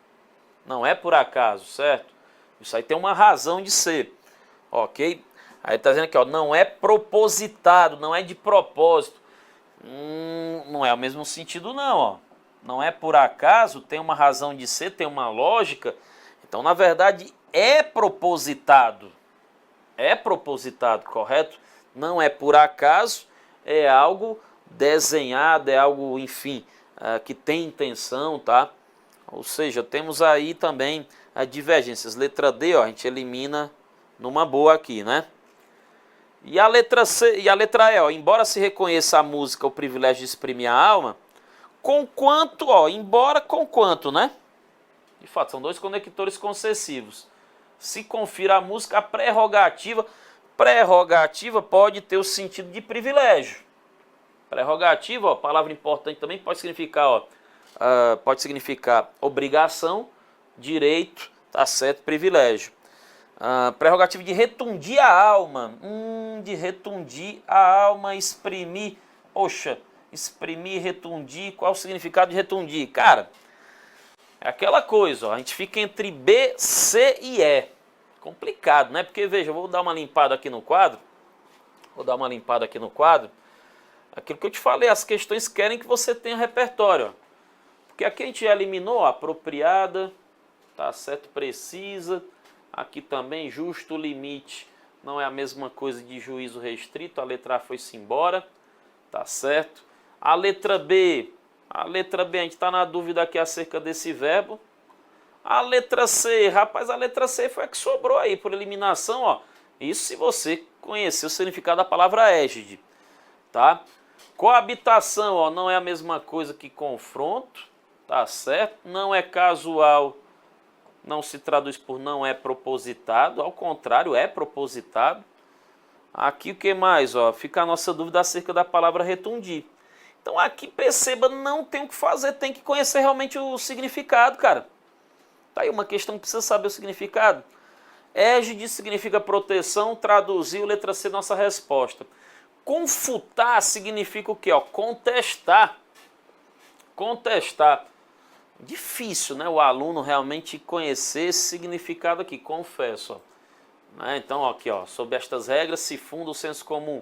Não é por acaso, certo? Isso aí tem uma razão de ser. Ok? Aí está dizendo aqui, ó, não é propositado, não é de propósito. Não é o mesmo sentido não, ó. Não é por acaso, tem uma razão de ser, tem uma lógica. Então, na verdade, é propositado. É propositado, correto? Não é por acaso, é algo desenhado, é algo, enfim, que tem intenção, tá? Ou seja, temos aí também divergências. Letra D, ó, a gente elimina numa boa aqui, né? E a letra C e a letra E, ó, embora se reconheça a música o privilégio de exprimir a alma, conquanto, ó, embora conquanto, né? De fato, são dois conectores concessivos. Se confira a música a prerrogativa, prerrogativa pode ter o sentido de privilégio. Prerrogativa, ó, palavra importante também, pode significar, pode significar obrigação, direito, tá certo, privilégio. Prerrogativa de retundir a alma, de retundir a alma, exprimir, poxa, exprimir, retundir, qual o significado de retundir? Cara, é aquela coisa, ó, a gente fica entre B, C e E, complicado, né? Porque, veja, eu vou dar uma limpada aqui no quadro, aquilo que eu te falei, as questões querem que você tenha repertório, ó. Porque aqui a gente já eliminou, ó, apropriada, tá certo, precisa. Aqui também, justo limite, não é a mesma coisa de juízo restrito, a letra A foi-se embora, tá certo? A letra B, a gente está na dúvida aqui acerca desse verbo. A letra C, rapaz, a letra C foi a que sobrou aí, por eliminação, ó. Isso se você conhecer o significado da palavra égide, tá? Coabitação, ó, não é a mesma coisa que confronto, tá certo? Não é casual, não se traduz por não é propositado, ao contrário, é propositado. Aqui o que mais? Ó, fica a nossa dúvida acerca da palavra retundir. Então aqui perceba, não tem o que fazer, tem que conhecer realmente o significado, cara. Tá aí uma questão que precisa saber o significado. Égide significa proteção, traduziu, letra C, nossa resposta. Confutar significa o quê? Ó, contestar. Contestar. Difícil, né, o aluno realmente conhecer esse significado aqui, confesso. Ó. Né? Então, aqui, ó, sob estas regras se funda o senso comum.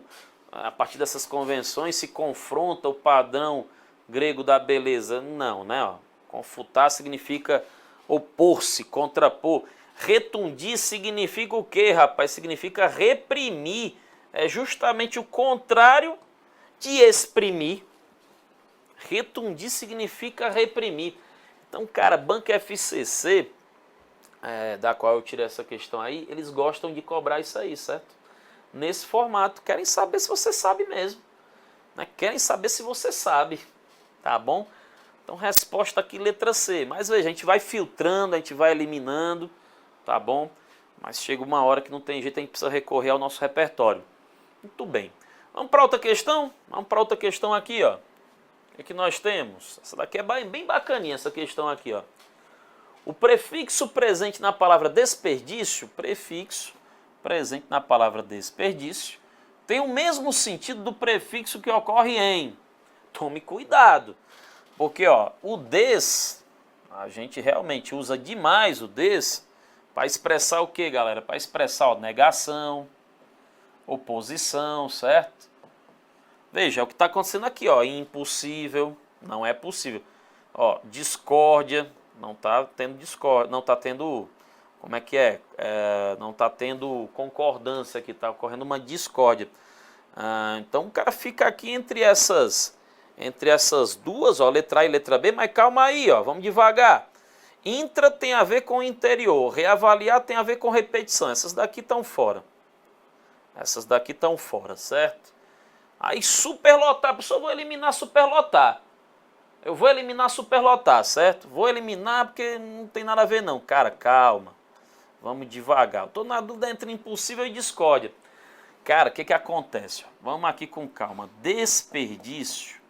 A partir dessas convenções se confronta o padrão grego da beleza. Não, né? Ó. Confutar significa opor-se, contrapor. Retundir significa o quê, rapaz? Significa reprimir. É justamente o contrário de exprimir. Retundir significa reprimir. Então, cara, Banco FCC, da qual eu tirei essa questão aí, eles gostam de cobrar isso aí, certo? Nesse formato, querem saber se você sabe mesmo, né? Querem saber se você sabe, tá bom? Então, resposta aqui, letra C. Mas veja, a gente vai filtrando, a gente vai eliminando, tá bom? Mas chega uma hora que não tem jeito, a gente precisa recorrer ao nosso repertório. Muito bem. Vamos para outra questão? Vamos para outra questão aqui, ó. O que nós temos? Essa daqui é bem bacaninha, essa questão aqui, ó. O prefixo presente na palavra desperdício, prefixo presente na palavra desperdício, tem o mesmo sentido do prefixo que ocorre em. Tome cuidado, porque, ó, o des, a gente realmente usa demais o des para expressar o que, galera? Para expressar, ó, negação, oposição, certo? Veja, é o que está acontecendo aqui, ó, impossível, não é possível. Ó, discórdia, não está tendo discórdia, não está tendo, como é que é? Não está tendo concordância aqui, está ocorrendo uma discórdia. Então o cara fica aqui entre essas duas, ó, letra A e letra B, mas calma aí, ó, vamos devagar. Intra tem a ver com interior, reavaliar tem a ver com repetição, essas daqui estão fora. Essas daqui estão fora, certo? Aí superlotar, pessoal, eu vou eliminar superlotar. Eu vou eliminar superlotar, certo? Vou eliminar porque não tem nada a ver não. Cara, calma. Vamos devagar. Eu tô na dúvida entre impossível e discórdia. Cara, o que acontece? Vamos aqui com calma. Desperdício.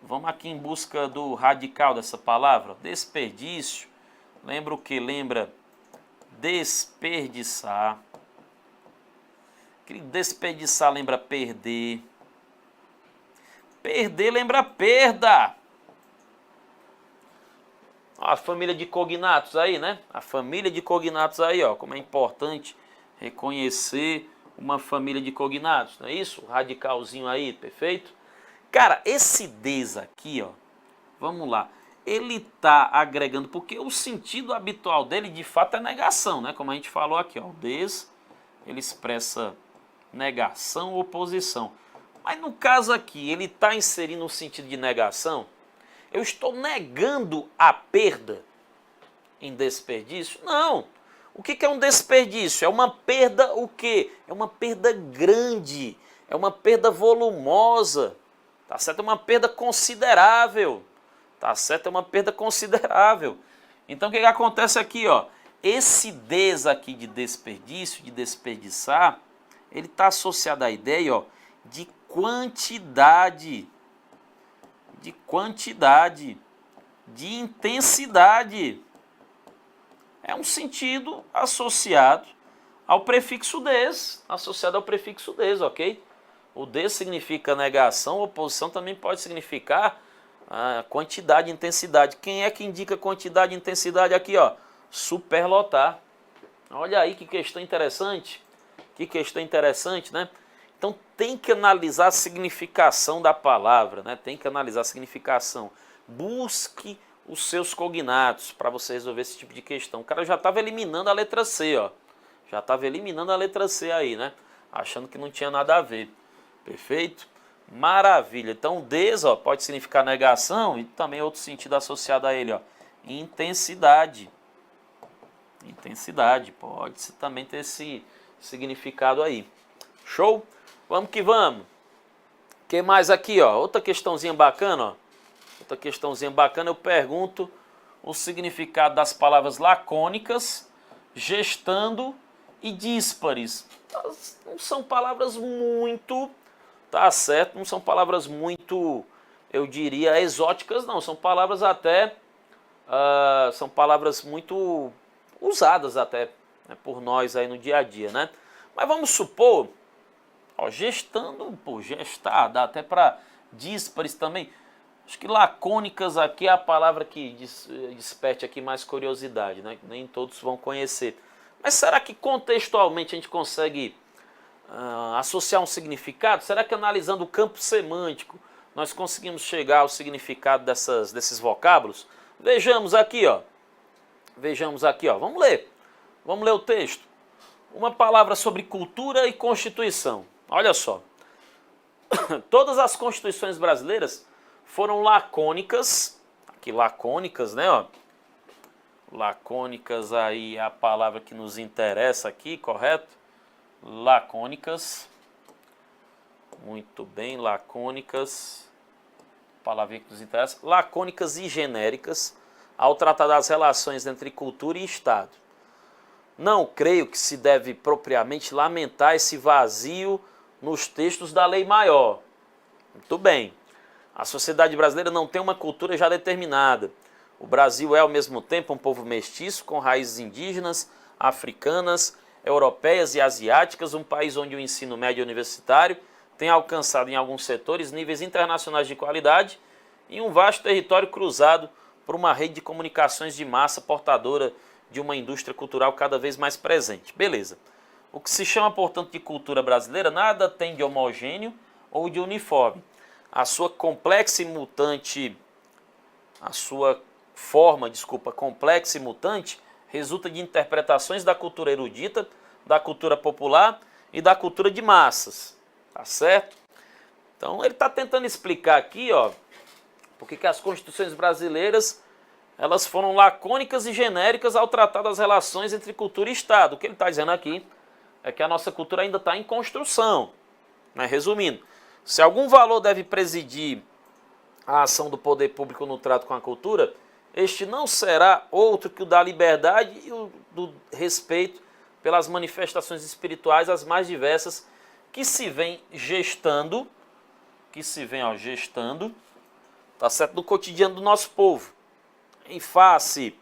Vamos aqui em busca do radical dessa palavra. Desperdício. Lembra o que? Lembra desperdiçar. Desperdiçar lembra perder. Perder lembra perda. Ó, a família de cognatos aí, né? A família de cognatos aí, ó. Como é importante reconhecer uma família de cognatos, não é isso? O radicalzinho aí, perfeito? Cara, esse des aqui, ó. Vamos lá. Ele tá agregando, porque o sentido habitual dele, de fato, é negação, né? Como a gente falou aqui, ó. O des, ele expressa negação ou oposição. Mas no caso aqui, ele está inserindo um sentido de negação? Eu estou negando a perda em desperdício? Não. O que é um desperdício? É uma perda o quê? É uma perda grande, é uma perda volumosa, tá certo? É uma perda considerável, tá certo? É uma perda considerável. Então o que acontece aqui, ó? Esse des aqui de desperdício, de desperdiçar, ele está associado à ideia, ó, de quantidade, de intensidade. É um sentido associado ao prefixo des, ok? O des significa negação, oposição também pode significar quantidade, intensidade. Quem é que indica quantidade e intensidade aqui, ó? Superlotar. Olha aí que questão interessante. Que questão interessante, né? Então tem que analisar a significação da palavra, né? Tem que analisar a significação. Busque os seus cognatos para você resolver esse tipo de questão. O cara já estava eliminando a letra C, ó. Já estava eliminando a letra C aí, né? Achando que não tinha nada a ver. Perfeito? Maravilha. Então, des, ó, pode significar negação e também outro sentido associado a ele, ó. Intensidade. Intensidade. Pode também ter esse significado aí. Show? Vamos que vamos. O que mais aqui, ó? Outra questãozinha bacana, ó. Outra questãozinha bacana, eu pergunto o significado das palavras lacônicas, gestando e díspares. Não são palavras muito, tá certo? Não são palavras muito, eu diria, exóticas, não. São palavras até, são palavras muito usadas até, né, por nós aí no dia a dia, né? Mas vamos supor, ó, gestando, pô, gestar, dá até para díspares também. Acho que lacônicas aqui é a palavra que desperte aqui mais curiosidade, né? Nem todos vão conhecer. Mas será que contextualmente a gente consegue associar um significado? Será que analisando o campo semântico nós conseguimos chegar ao significado desses vocábulos? Vejamos aqui, ó. Vejamos aqui, ó. Vamos ler. Vamos ler o texto. Uma palavra sobre cultura e constituição. Olha só. Todas as constituições brasileiras foram lacônicas, aqui lacônicas, né, ó, lacônicas aí é a palavra que nos interessa aqui, correto? Lacônicas, muito bem, lacônicas, palavra que nos interessa, lacônicas e genéricas, ao tratar das relações entre cultura e Estado. Não creio que se deve propriamente lamentar esse vazio nos textos da lei maior. Muito bem. A sociedade brasileira não tem uma cultura já determinada. O Brasil é, ao mesmo tempo, um povo mestiço, com raízes indígenas, africanas, europeias e asiáticas, um país onde o ensino médio universitário tem alcançado, em alguns setores, níveis internacionais de qualidade e um vasto território cruzado por uma rede de comunicações de massa portadora de uma indústria cultural cada vez mais presente. Beleza. O que se chama, portanto, de cultura brasileira nada tem de homogêneo ou de uniforme. A sua complexa e mutante, complexa e mutante, resulta de interpretações da cultura erudita, da cultura popular e da cultura de massas, tá certo? Então ele está tentando explicar aqui, ó, por que as constituições brasileiras elas foram lacônicas e genéricas ao tratar das relações entre cultura e Estado. O que ele está dizendo aqui é que a nossa cultura ainda está em construção, né? Resumindo, se algum valor deve presidir a ação do poder público no trato com a cultura, este não será outro que o da liberdade e o do respeito pelas manifestações espirituais as mais diversas que se vem gestando, tá certo, no cotidiano do nosso povo. Em face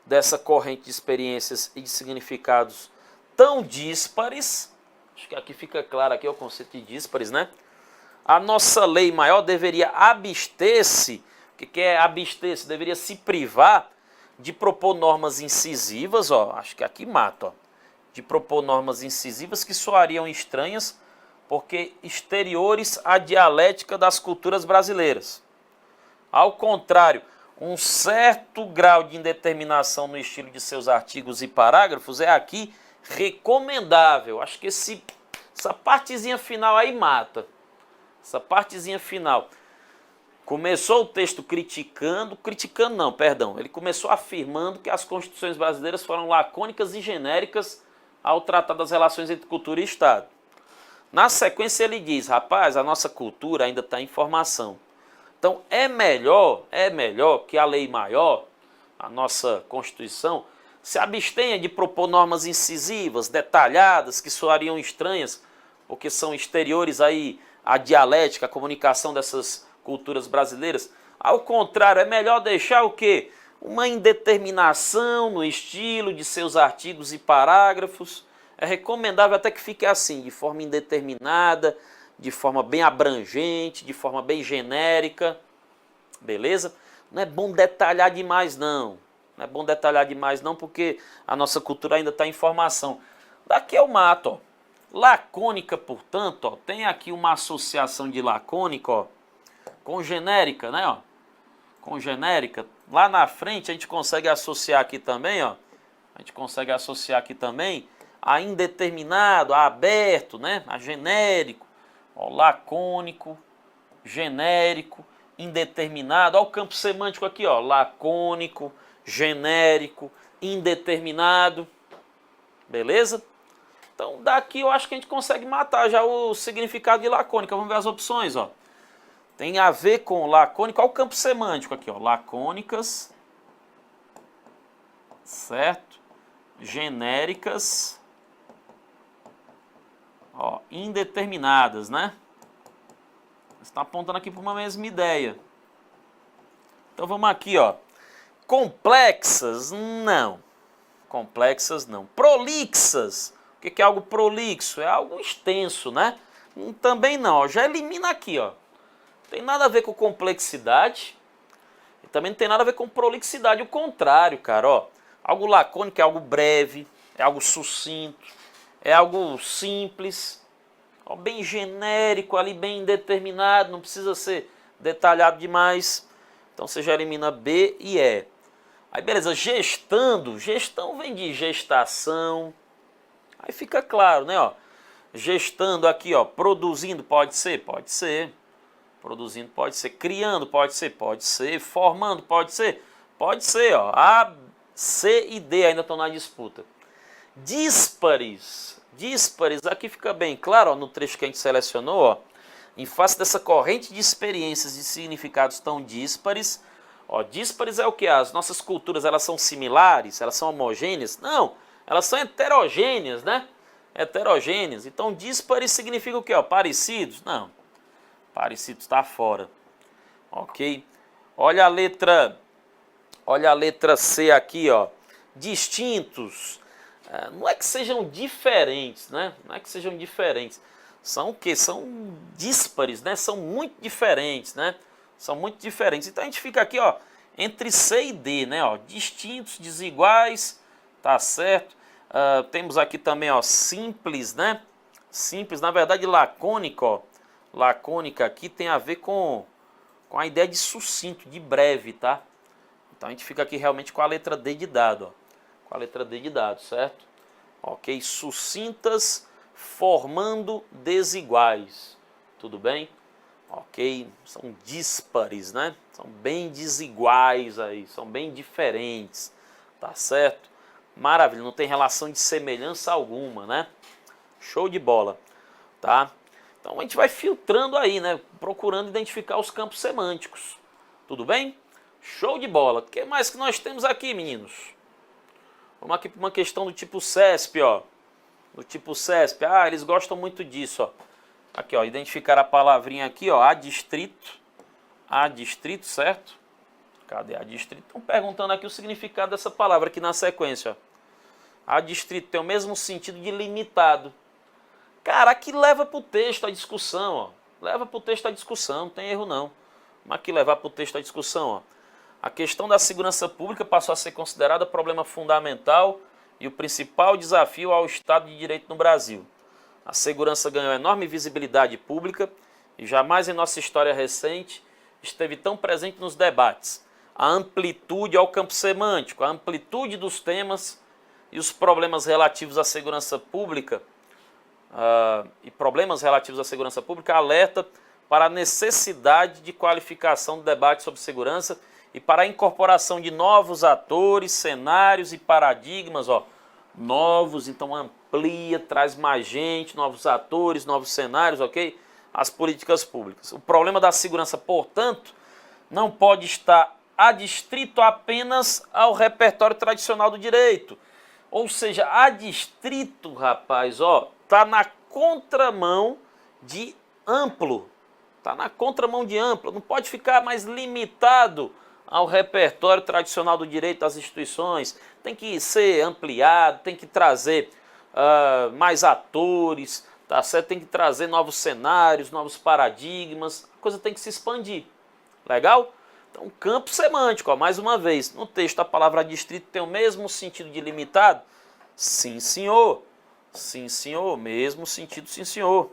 dessa corrente de experiências e de significados tão díspares, acho que aqui fica claro aqui o conceito de díspares, né? A nossa lei maior deveria abster-se, o que é abster-se? Deveria se privar de propor normas incisivas, ó, acho que aqui mata, ó, de propor normas incisivas que soariam estranhas, porque exteriores à dialética das culturas brasileiras. Ao contrário, um certo grau de indeterminação no estilo de seus artigos e parágrafos é aqui recomendável. Acho que essa partezinha final aí mata. Essa partezinha final. Começou o texto criticando não, perdão, ele começou afirmando que as constituições brasileiras foram lacônicas e genéricas ao tratar das relações entre cultura e Estado. Na sequência ele diz, rapaz, a nossa cultura ainda está em formação. Então é melhor que a lei maior, a nossa Constituição, se abstenha de propor normas incisivas, detalhadas, que soariam estranhas, porque são exteriores aí à dialética, à comunicação dessas culturas brasileiras. Ao contrário, é melhor deixar o quê? Uma indeterminação no estilo de seus artigos e parágrafos. É recomendável até que fique assim, de forma indeterminada, de forma bem abrangente, de forma bem genérica. Beleza? Não é bom detalhar demais, não. Não é bom detalhar demais, não, porque a nossa cultura ainda está em formação. Daqui eu mato, ó. Lacônica, portanto, ó, tem aqui uma associação de lacônica, ó, com genérica, né, ó? Com genérica. Lá na frente a gente consegue associar aqui também, ó. A gente consegue associar aqui também a indeterminado, a aberto, né? A genérico, ó, lacônico, genérico, indeterminado. Ó o campo semântico aqui, ó, lacônico, genérico, indeterminado. Beleza? Então daqui eu acho que a gente consegue matar já o significado de lacônica. Vamos ver as opções, ó. Tem a ver com lacônica, olha o campo semântico aqui, ó, lacônicas, certo? Genéricas, ó, indeterminadas, né? Você está apontando aqui para uma mesma ideia. Então vamos aqui, ó. Complexas, não. Complexas, não. Prolixas. O que é algo prolixo? É algo extenso, né? Também não, ó. Já elimina aqui, ó. Tem nada a ver com complexidade. E também não tem nada a ver com prolixidade. O contrário, cara, ó. Algo lacônico é algo breve, é algo sucinto, é algo simples, ó, bem genérico ali, bem indeterminado, não precisa ser detalhado demais. Então você já elimina B e E. Aí beleza, gestando, gestão vem de gestação. Aí fica claro, né, ó. Gestando aqui, ó, produzindo pode ser? Pode ser. Produzindo pode ser. Criando pode ser? Pode ser. Formando pode ser? Pode ser, ó. A, C e D ainda estão na disputa. Díspares. Díspares, aqui fica bem claro, ó, no trecho que a gente selecionou, ó. Em face dessa corrente de experiências e significados tão díspares, ó, díspares é o que? As nossas culturas, elas são similares? Elas são homogêneas? Não, elas são heterogêneas, né? Heterogêneas. Então, díspares significa o quê? Ó, parecidos? Não. Parecidos está fora. Ok? Olha a letra C aqui, ó. Distintos. Não é que sejam diferentes, né? Não é que sejam diferentes. São o quê? São díspares, né? São muito diferentes, né? São muito diferentes. Então a gente fica aqui, ó, entre C e D, né? Ó, distintos, desiguais, tá certo? Temos aqui também, ó, simples, né? Simples, na verdade, lacônico, ó. Lacônica aqui tem a ver com a ideia de sucinto, de breve, tá? Então a gente fica aqui realmente com a letra D de dado, ó. Com a letra D de dado, certo? Ok, sucintas, formando desiguais. Tudo bem? Ok, são díspares, né? São bem desiguais aí, são bem diferentes, tá certo? Maravilha, não tem relação de semelhança alguma, né? Show de bola, tá? Então a gente vai filtrando aí, né? Procurando identificar os campos semânticos. Tudo bem? Show de bola. O que mais que nós temos aqui, meninos? Vamos aqui para uma questão do tipo CESP, ó. Do tipo CESP. Ah, eles gostam muito disso, ó. Aqui, ó, identificar a palavrinha aqui, ó, adstrito, certo? Cadê adstrito? Estão perguntando aqui o significado dessa palavra aqui na sequência, ó. Adstrito tem o mesmo sentido de limitado. Cara, aqui leva para o texto a discussão, ó. Leva para o texto a discussão, não tem erro não. Mas aqui levar para o texto a discussão, ó. A questão da segurança pública passou a ser considerada problema fundamental e o principal desafio ao Estado de Direito no Brasil. A segurança ganhou enorme visibilidade pública e jamais em nossa história recente esteve tão presente nos debates. A amplitude ao campo semântico, a amplitude dos temas e os problemas relativos à segurança pública alerta para a necessidade de qualificação do debate sobre segurança e para a incorporação de novos atores, cenários e paradigmas, novos, então amplia, traz mais gente, novos atores, novos cenários, ok? As políticas públicas. O problema da segurança, portanto, não pode estar adstrito apenas ao repertório tradicional do direito. Ou seja, adstrito, rapaz, tá na contramão de amplo. Tá na contramão de amplo. Não pode ficar mais limitado ao repertório tradicional do direito das instituições. Tem que ser ampliado, tem que trazer mais atores, tá certo? Tem que trazer novos cenários, novos paradigmas. A coisa tem que se expandir. Legal? Então, campo semântico, mais uma vez, no texto a palavra adstrito tem o mesmo sentido de limitado? Sim, senhor. Sim, senhor. Mesmo sentido, sim, senhor.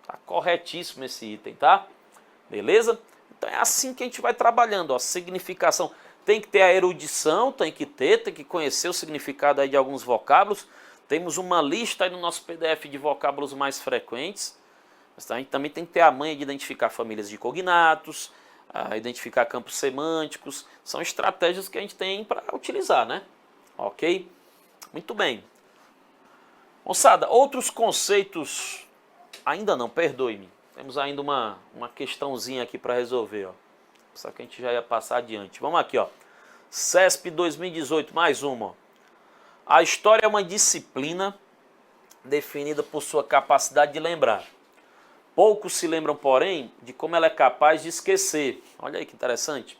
Tá corretíssimo esse item, tá? Beleza? Então é assim que a gente vai trabalhando, significação. Tem que ter a erudição, tem que conhecer o significado aí de alguns vocábulos. Temos uma lista aí no nosso PDF de vocábulos mais frequentes. Mas a gente também tem que ter a manha de identificar famílias de cognatos, identificar campos semânticos. São estratégias que a gente tem para utilizar, né? Ok? Muito bem. Moçada, outros conceitos... Ainda não, perdoe-me. Temos ainda uma questãozinha aqui para resolver, Só que a gente já ia passar adiante. Vamos aqui, CESP 2018, mais uma, A história é uma disciplina definida por sua capacidade de lembrar. Poucos se lembram, porém, de como ela é capaz de esquecer. Olha aí que interessante.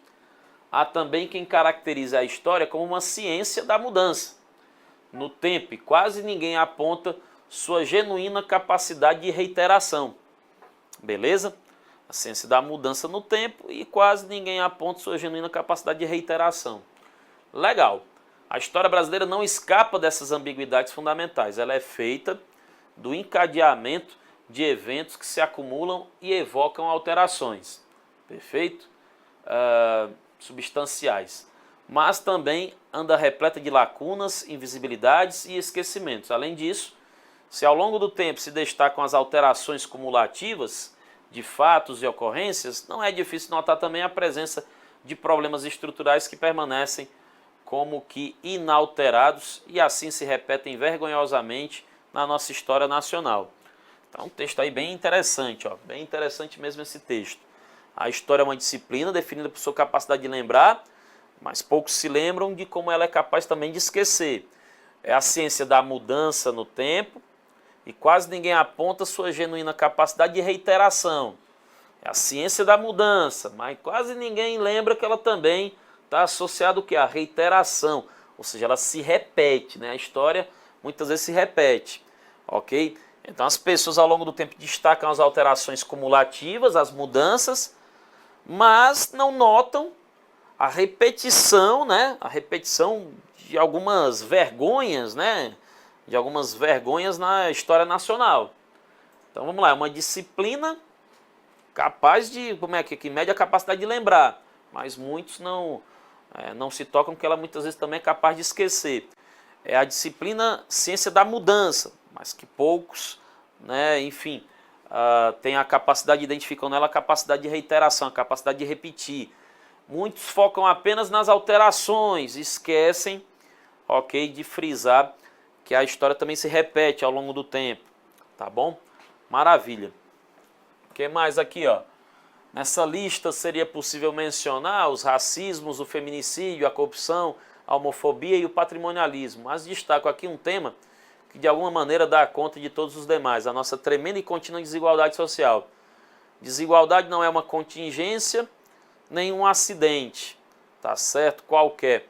Há também quem caracteriza a história como uma ciência da mudança. No tempo, quase ninguém aponta sua genuína capacidade de reiteração. Beleza? A ciência da mudança no tempo e quase ninguém aponta sua genuína capacidade de reiteração. Legal. A história brasileira não escapa dessas ambiguidades fundamentais. Ela é feita do encadeamento de eventos que se acumulam e evocam alterações. Perfeito? Substanciais. Mas também anda repleta de lacunas, invisibilidades e esquecimentos. Além disso, se ao longo do tempo se destacam as alterações cumulativas de fatos e ocorrências, não é difícil notar também a presença de problemas estruturais que permanecem como que inalterados e assim se repetem vergonhosamente na nossa história nacional. Então, um texto aí bem interessante, bem interessante mesmo esse texto. A história é uma disciplina definida por sua capacidade de lembrar, mas poucos se lembram de como ela é capaz também de esquecer. É a ciência da mudança no tempo e quase ninguém aponta sua genuína capacidade de reiteração. É a ciência da mudança, mas quase ninguém lembra que ela também está associada ao que? A reiteração, ou seja, ela se repete, né? A história muitas vezes se repete, ok? Então as pessoas ao longo do tempo destacam as alterações cumulativas, as mudanças, mas não notam a repetição, né? A repetição de algumas vergonhas, né? De algumas vergonhas na história nacional. Então vamos lá, é uma disciplina capaz de, que mede a capacidade de lembrar, mas muitos não se tocam que ela muitas vezes também é capaz de esquecer. É a disciplina ciência da mudança, mas que poucos, né, enfim, têm a capacidade de identificar nela a capacidade de reiteração, a capacidade de repetir. Muitos focam apenas nas alterações, esquecem, ok, de frisar que a história também se repete ao longo do tempo, tá bom? Maravilha. O que mais aqui, Nessa lista seria possível mencionar os racismos, o feminicídio, a corrupção, a homofobia e o patrimonialismo. Mas destaco aqui um tema que de alguma maneira dá conta de todos os demais, a nossa tremenda e contínua desigualdade social. Desigualdade não é uma contingência, nem um acidente, tá certo? Qualquer.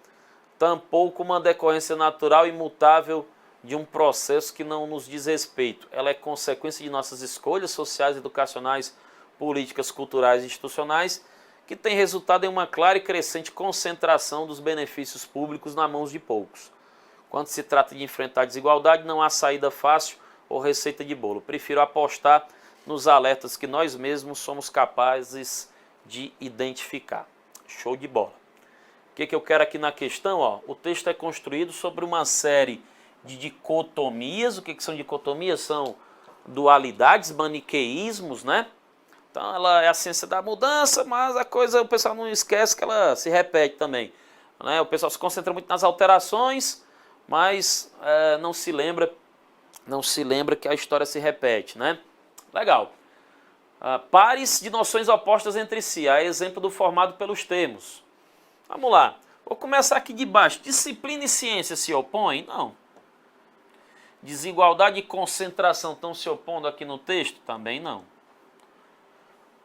Tampouco uma decorrência natural e imutável de um processo que não nos diz respeito. Ela é consequência de nossas escolhas sociais, educacionais, políticas, culturais e institucionais, que tem resultado em uma clara e crescente concentração dos benefícios públicos nas mãos de poucos. Quando se trata de enfrentar a desigualdade, não há saída fácil ou receita de bolo. Prefiro apostar nos alertas que nós mesmos somos capazes de identificar. Show de bola. O que eu quero aqui na questão? O texto é construído sobre uma série de dicotomias. O que são dicotomias? São dualidades, maniqueísmos, né? Então ela é a ciência da mudança, mas a coisa o pessoal não esquece que ela se repete também. Né? O pessoal se concentra muito nas alterações, mas não se lembra que a história se repete, né? Legal. Pares de noções opostas entre si, a exemplo do formado pelos termos. Vamos lá. Vou começar aqui de baixo. Disciplina e ciência se opõem? Não. Desigualdade e concentração estão se opondo aqui no texto? Também não.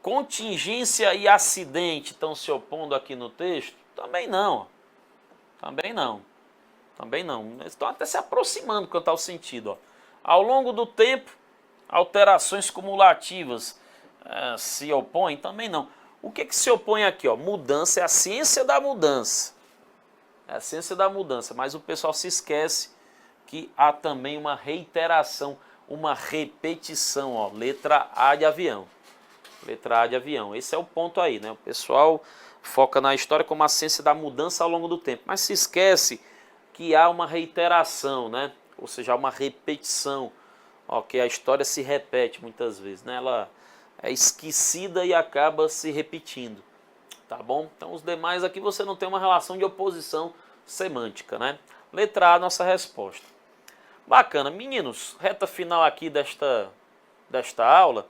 Contingência e acidente estão se opondo aqui no texto? Também não. Também não. Também não. Eles estão até se aproximando quanto ao sentido. Ó. Ao longo do tempo, alterações cumulativas se opõem? Também não. O que se opõe aqui? Ó? Mudança é a ciência da mudança. É a ciência da mudança, mas o pessoal se esquece que há também uma reiteração, uma repetição. Ó. Letra A de avião. Letra A de avião. Esse é o ponto aí, né? O pessoal foca na história como a ciência da mudança ao longo do tempo, mas se esquece que há uma reiteração, né? Ou seja, há uma repetição, ó, que a história se repete muitas vezes, né? Ela é esquecida e acaba se repetindo, tá bom? Então os demais aqui você não tem uma relação de oposição semântica, né? Letra A, nossa resposta. Bacana, meninos, reta final aqui desta aula.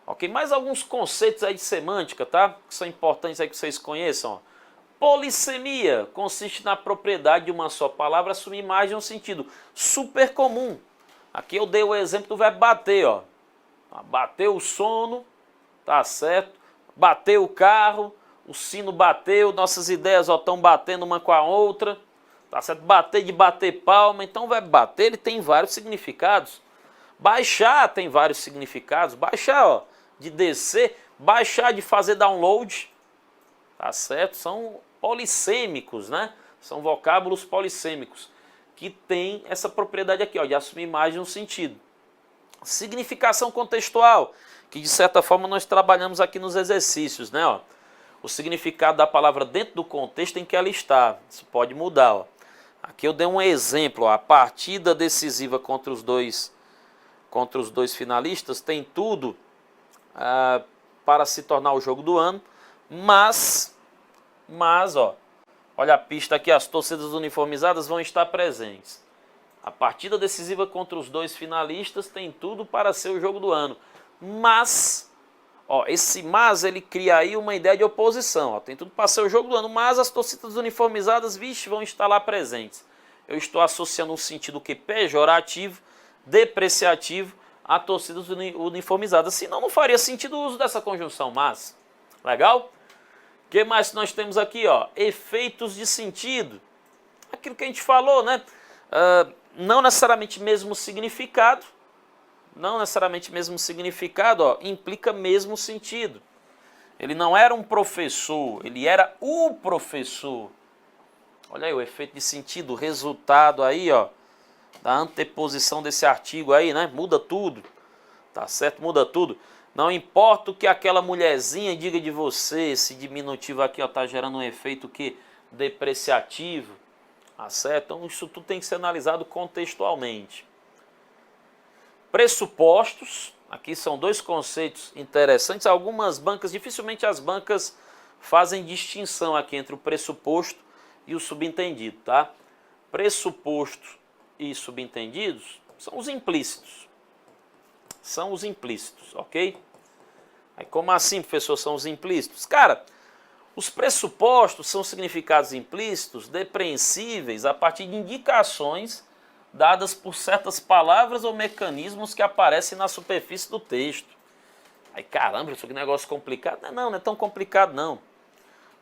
Ok, mais alguns conceitos aí de semântica, tá? Que são importantes aí que vocês conheçam, ó. Polissemia consiste na propriedade de uma só palavra assumir mais de um sentido. Super comum. Aqui eu dei o exemplo do verbo bater, ó. Bateu o sono, tá certo? Bateu o carro, o sino bateu, nossas ideias estão batendo uma com a outra, tá certo? Bater de bater palma, então o verbo bater ele tem vários significados. Baixar tem vários significados. Baixar, ó, de descer, baixar de fazer download, tá certo? São polissêmicos, né? São vocábulos polissêmicos que tem essa propriedade aqui, ó, de assumir mais de um sentido. Significação contextual, que de certa forma nós trabalhamos aqui nos exercícios, né? Ó. O significado da palavra dentro do contexto em que ela está. Isso pode mudar, ó. Aqui eu dei um exemplo, ó. A partida decisiva contra os dois finalistas tem tudo para se tornar o jogo do ano, mas ó, olha a pista aqui, as torcidas uniformizadas vão estar presentes. A partida decisiva contra os dois finalistas tem tudo para ser o jogo do ano. Mas, ó, esse mas ele cria aí uma ideia de oposição. Ó, tem tudo para ser o jogo do ano, mas as torcidas uniformizadas, vixe, vão estar lá presentes. Eu estou associando um sentido que pejorativo, depreciativo, a torcidas uniformizadas. Senão não faria sentido o uso dessa conjunção mas. Legal? O que mais nós temos aqui? Ó? Efeitos de sentido. Aquilo que a gente falou, né? Não necessariamente mesmo significado. Não necessariamente mesmo significado, ó, implica mesmo sentido. Ele não era um professor, ele era o professor. Olha aí o efeito de sentido, o resultado aí, ó, da anteposição desse artigo aí, né? Muda tudo, tá certo? Muda tudo. Não importa o que aquela mulherzinha diga de você, esse diminutivo aqui, ó, tá gerando um efeito que depreciativo, tá certo? Então isso tudo tem que ser analisado contextualmente. Pressupostos, aqui são dois conceitos interessantes. Algumas bancas, dificilmente as bancas fazem distinção aqui entre o pressuposto e o subentendido, tá? Pressuposto e subentendidos são os implícitos. São os implícitos, ok? Aí como assim, professor, são os implícitos? Cara, os pressupostos são significados implícitos depreensíveis a partir de indicações dadas por certas palavras ou mecanismos que aparecem na superfície do texto. Aí, caramba, isso que negócio complicado. Não é tão complicado não.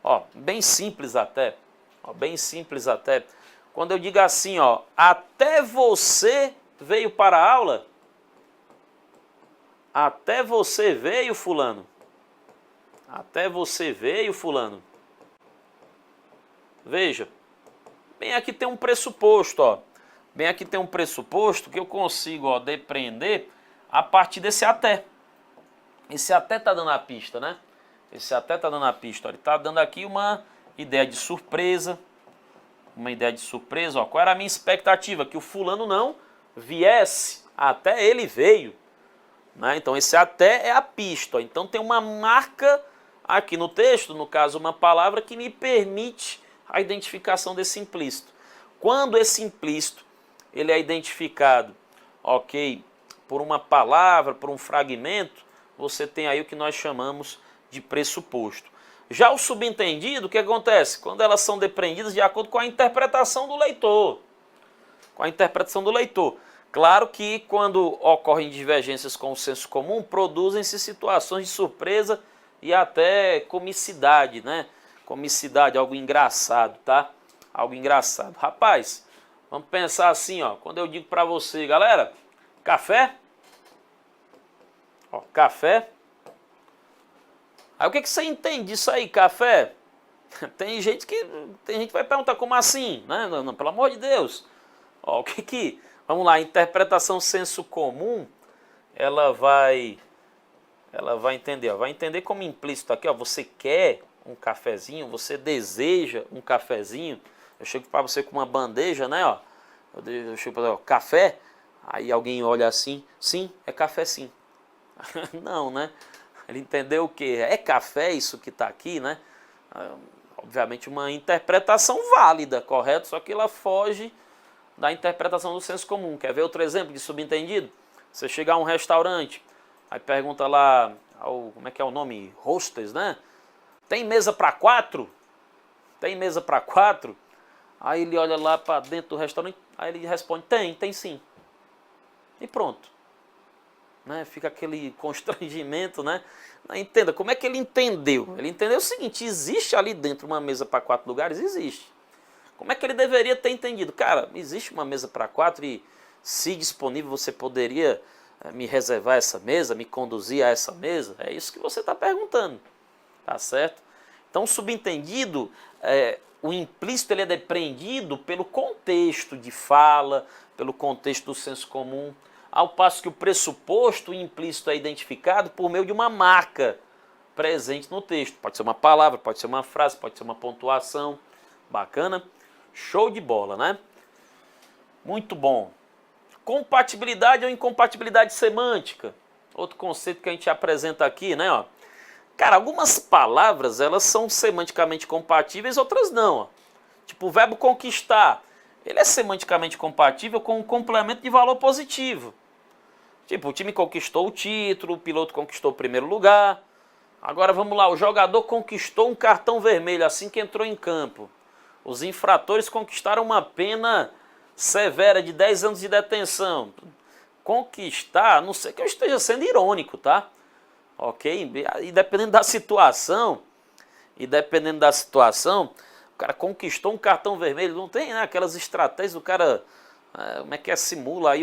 Ó, bem simples até. Ó, bem simples até. Quando eu digo assim, ó, até você veio para a aula? Até você veio, fulano? Até você veio, fulano? Veja, bem aqui tem um pressuposto, ó. Bem aqui tem um pressuposto que eu consigo, ó, depreender a partir desse até. Esse até está dando a pista, né? Esse até está dando a pista. Ó. Ele está dando aqui uma ideia de surpresa. Uma ideia de surpresa. Ó. Qual era a minha expectativa? Que o fulano não viesse. Até ele veio. né? Então esse até é a pista. Então tem uma marca aqui no texto, no caso uma palavra, que me permite a identificação desse implícito. Quando esse implícito ele é identificado, ok, por uma palavra, por um fragmento, você tem aí o que nós chamamos de pressuposto. Já o subentendido, o que acontece? Quando elas são depreendidas de acordo com a interpretação do leitor. Com a interpretação do leitor. Claro que quando ocorrem divergências com o senso comum, produzem-se situações de surpresa e até comicidade, né? Comicidade, algo engraçado, tá? Algo engraçado. Rapaz, vamos pensar assim, ó. Quando eu digo para você, galera, café? Ó, café. Aí o que você entende disso aí, café? Tem gente que vai perguntar como assim, né? Não, pelo amor de Deus. Ó, vamos lá, a interpretação senso comum, ela vai entender, ó, vai entender como implícito aqui, ó, você quer um cafezinho, você deseja um cafezinho. Eu chego para você com uma bandeja, né, ó. Eu chego para você, café. Aí alguém olha assim, sim, é café sim. Não, né? Ele entendeu o quê? É café isso que está aqui, né? Obviamente uma interpretação válida, correto? Só que ela foge da interpretação do senso comum. Quer ver outro exemplo de subentendido? Você chega a um restaurante, aí pergunta lá, como é que é o nome? Hostess, né? Tem mesa para 4? Tem mesa para 4? Aí ele olha lá para dentro do restaurante, aí ele responde, tem sim. E pronto. Né? Fica aquele constrangimento, né? Entenda, como é que ele entendeu? Ele entendeu o seguinte, existe ali dentro uma mesa para 4 lugares? Existe. Como é que ele deveria ter entendido? Cara, existe uma mesa para 4 e se disponível você poderia me reservar essa mesa, me conduzir a essa mesa? É isso que você está perguntando, tá certo? Então, subentendido, o implícito ele é depreendido pelo contexto de fala, pelo contexto do senso comum, ao passo que o pressuposto, o implícito é identificado por meio de uma marca presente no texto. Pode ser uma palavra, pode ser uma frase, pode ser uma pontuação. Bacana? Show de bola, né? Muito bom. Compatibilidade ou incompatibilidade semântica. Outro conceito que a gente apresenta aqui, né? Ó. Cara, algumas palavras, elas são semanticamente compatíveis, outras não. Ó. Tipo, o verbo conquistar, ele é semanticamente compatível com um complemento de valor positivo. Tipo, o time conquistou o título, o piloto conquistou o primeiro lugar. Agora vamos lá, o jogador conquistou um cartão vermelho assim que entrou em campo. Os infratores conquistaram uma pena severa de 10 anos de detenção. Conquistar, a não sei que eu esteja sendo irônico, tá? Ok? E dependendo da situação, o cara conquistou um cartão vermelho. Não tem, né, aquelas estratégias do cara, como é que é, simula aí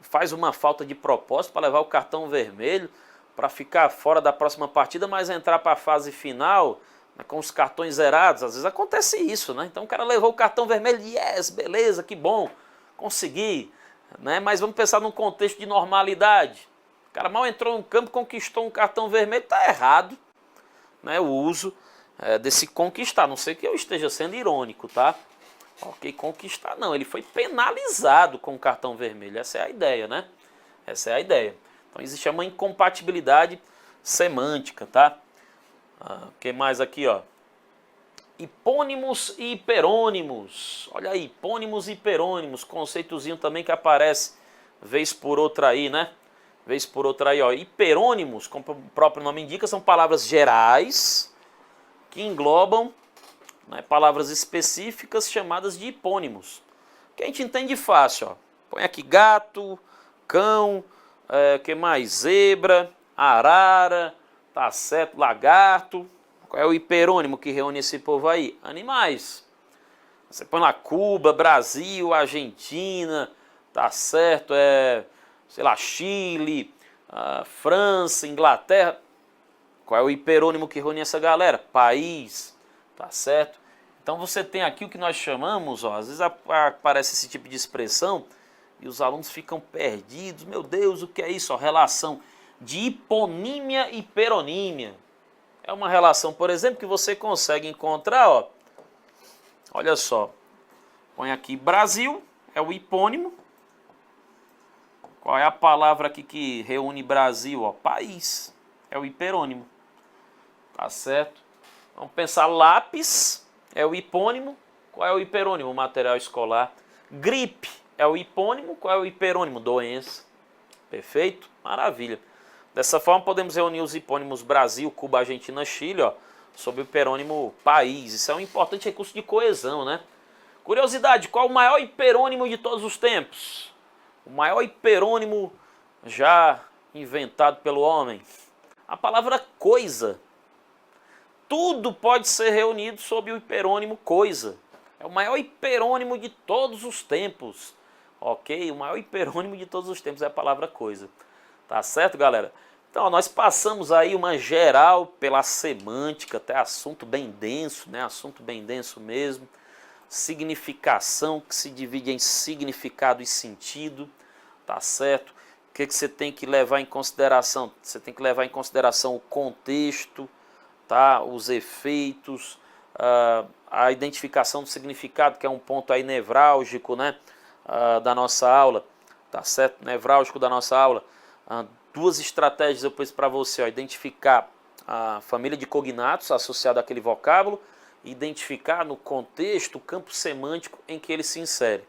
faz uma falta de propósito para levar o cartão vermelho, para ficar fora da próxima partida, mas entrar para a fase final, né, com os cartões zerados. Às vezes acontece isso, né? Então o cara levou o cartão vermelho, yes, beleza, que bom, consegui. Né? Mas vamos pensar num contexto de normalidade. O cara mal entrou no campo, conquistou um cartão vermelho, está errado, né, o uso desse conquistar. Não sei que eu esteja sendo irônico, tá? Ok, conquistar não, ele foi penalizado com o cartão vermelho. Essa é a ideia, né? Essa é a ideia. Então existe uma incompatibilidade semântica, tá? O que mais aqui, ó? Hipônimos e hiperônimos. Olha aí, hipônimos e hiperônimos, conceitozinho também que aparece vez por outra aí, né? Vez por outra aí, ó. Hiperônimos, como o próprio nome indica, são palavras gerais que englobam, né, palavras específicas chamadas de hipônimos. Que a gente entende fácil, ó. Põe aqui gato, cão, que mais? Zebra, arara, tá certo, lagarto. Qual é o hiperônimo que reúne esse povo aí? Animais. Você põe lá Cuba, Brasil, Argentina, tá certo, sei lá, Chile, França, Inglaterra. Qual é o hiperônimo que reúne essa galera? País, tá certo? Então você tem aqui o que nós chamamos, ó, às vezes aparece esse tipo de expressão e os alunos ficam perdidos. Meu Deus, o que é isso? Ó, relação de hiponímia e hiperonímia. É uma relação, por exemplo, que você consegue encontrar, ó. Olha só. Põe aqui Brasil, é o hipônimo. Qual é a palavra aqui que reúne Brasil? Ó, país. É o hiperônimo. Tá certo? Vamos pensar, lápis é o hipônimo. Qual é o hiperônimo? Material escolar. Gripe é o hipônimo. Qual é o hiperônimo? Doença. Perfeito? Maravilha. Dessa forma podemos reunir os hipônimos Brasil, Cuba, Argentina, Chile, ó, sob o hiperônimo país. Isso é um importante recurso de coesão, né? Curiosidade, qual o maior hiperônimo de todos os tempos? O maior hiperônimo já inventado pelo homem. A palavra coisa. Tudo pode ser reunido sob o hiperônimo coisa. É o maior hiperônimo de todos os tempos. Ok? O maior hiperônimo de todos os tempos é a palavra coisa. Tá certo, galera? Então, nós passamos aí uma geral pela semântica, até assunto bem denso, né? Assunto bem denso mesmo. Significação, que se divide em significado e sentido, tá certo? O que você tem que levar em consideração? Você tem que levar em consideração o contexto, tá? Os efeitos, a identificação do significado, que é um ponto aí nevrálgico, né? Da nossa aula, tá certo? Nevrálgico da nossa aula. Duas estratégias eu pus para você, ó, identificar a família de cognatos associada àquele vocábulo e identificar no contexto o campo semântico em que ele se insere.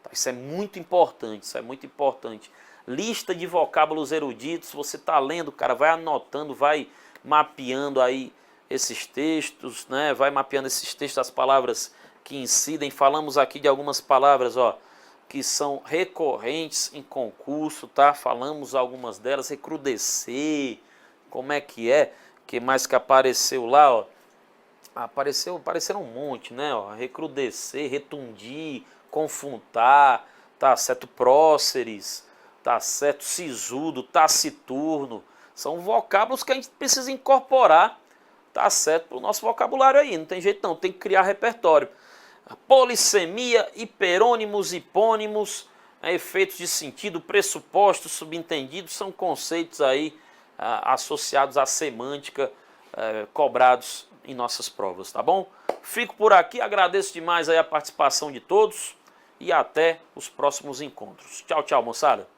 Tá, isso é muito importante, isso é muito importante. Lista de vocábulos eruditos, você está lendo, cara, vai anotando, vai mapeando aí esses textos, né? Vai mapeando esses textos, as palavras que incidem. Falamos aqui de algumas palavras, ó, que são recorrentes em concurso, tá? Falamos algumas delas, recrudescer, como é que é? Que mais que apareceu lá, ó? Apareceram um monte, né? Ó, recrudescer, retundir, confuntar, tá certo? Próceres, tá certo? Sisudo, taciturno, são vocábulos que a gente precisa incorporar, tá certo? Para o nosso vocabulário aí, não tem jeito não, tem que criar repertório. Polissemia, hiperônimos, hipônimos, efeitos de sentido, pressupostos, subentendidos, são conceitos aí associados à semântica, cobrados em nossas provas, tá bom? Fico por aqui, agradeço demais aí a participação de todos e até os próximos encontros. Tchau, tchau, moçada!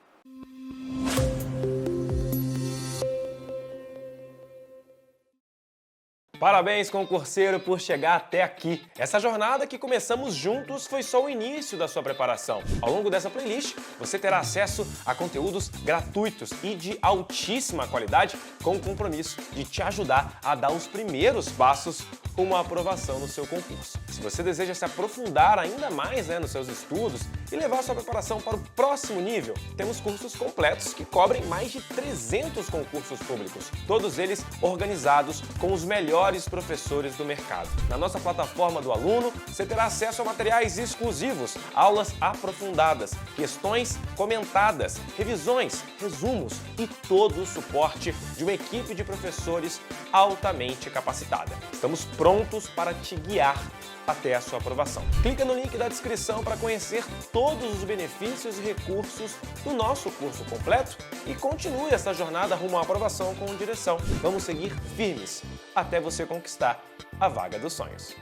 Parabéns, concurseiro, por chegar até aqui. Essa jornada que começamos juntos foi só o início da sua preparação. Ao longo dessa playlist, você terá acesso a conteúdos gratuitos e de altíssima qualidade, com o compromisso de te ajudar a dar os primeiros passos rumo à aprovação no seu concurso. Se você deseja se aprofundar ainda mais, nos seus estudos e levar sua preparação para o próximo nível, temos cursos completos que cobrem mais de 300 concursos públicos, todos eles organizados com os melhores professores do mercado. Na nossa plataforma do aluno, você terá acesso a materiais exclusivos, aulas aprofundadas, questões comentadas, revisões, resumos e todo o suporte de uma equipe de professores altamente capacitada. Estamos prontos para te guiar até a sua aprovação. Clica no link da descrição para conhecer todos os benefícios e recursos do nosso curso completo e continue essa jornada rumo à aprovação com direção. Vamos seguir firmes até você conquistar a vaga dos sonhos.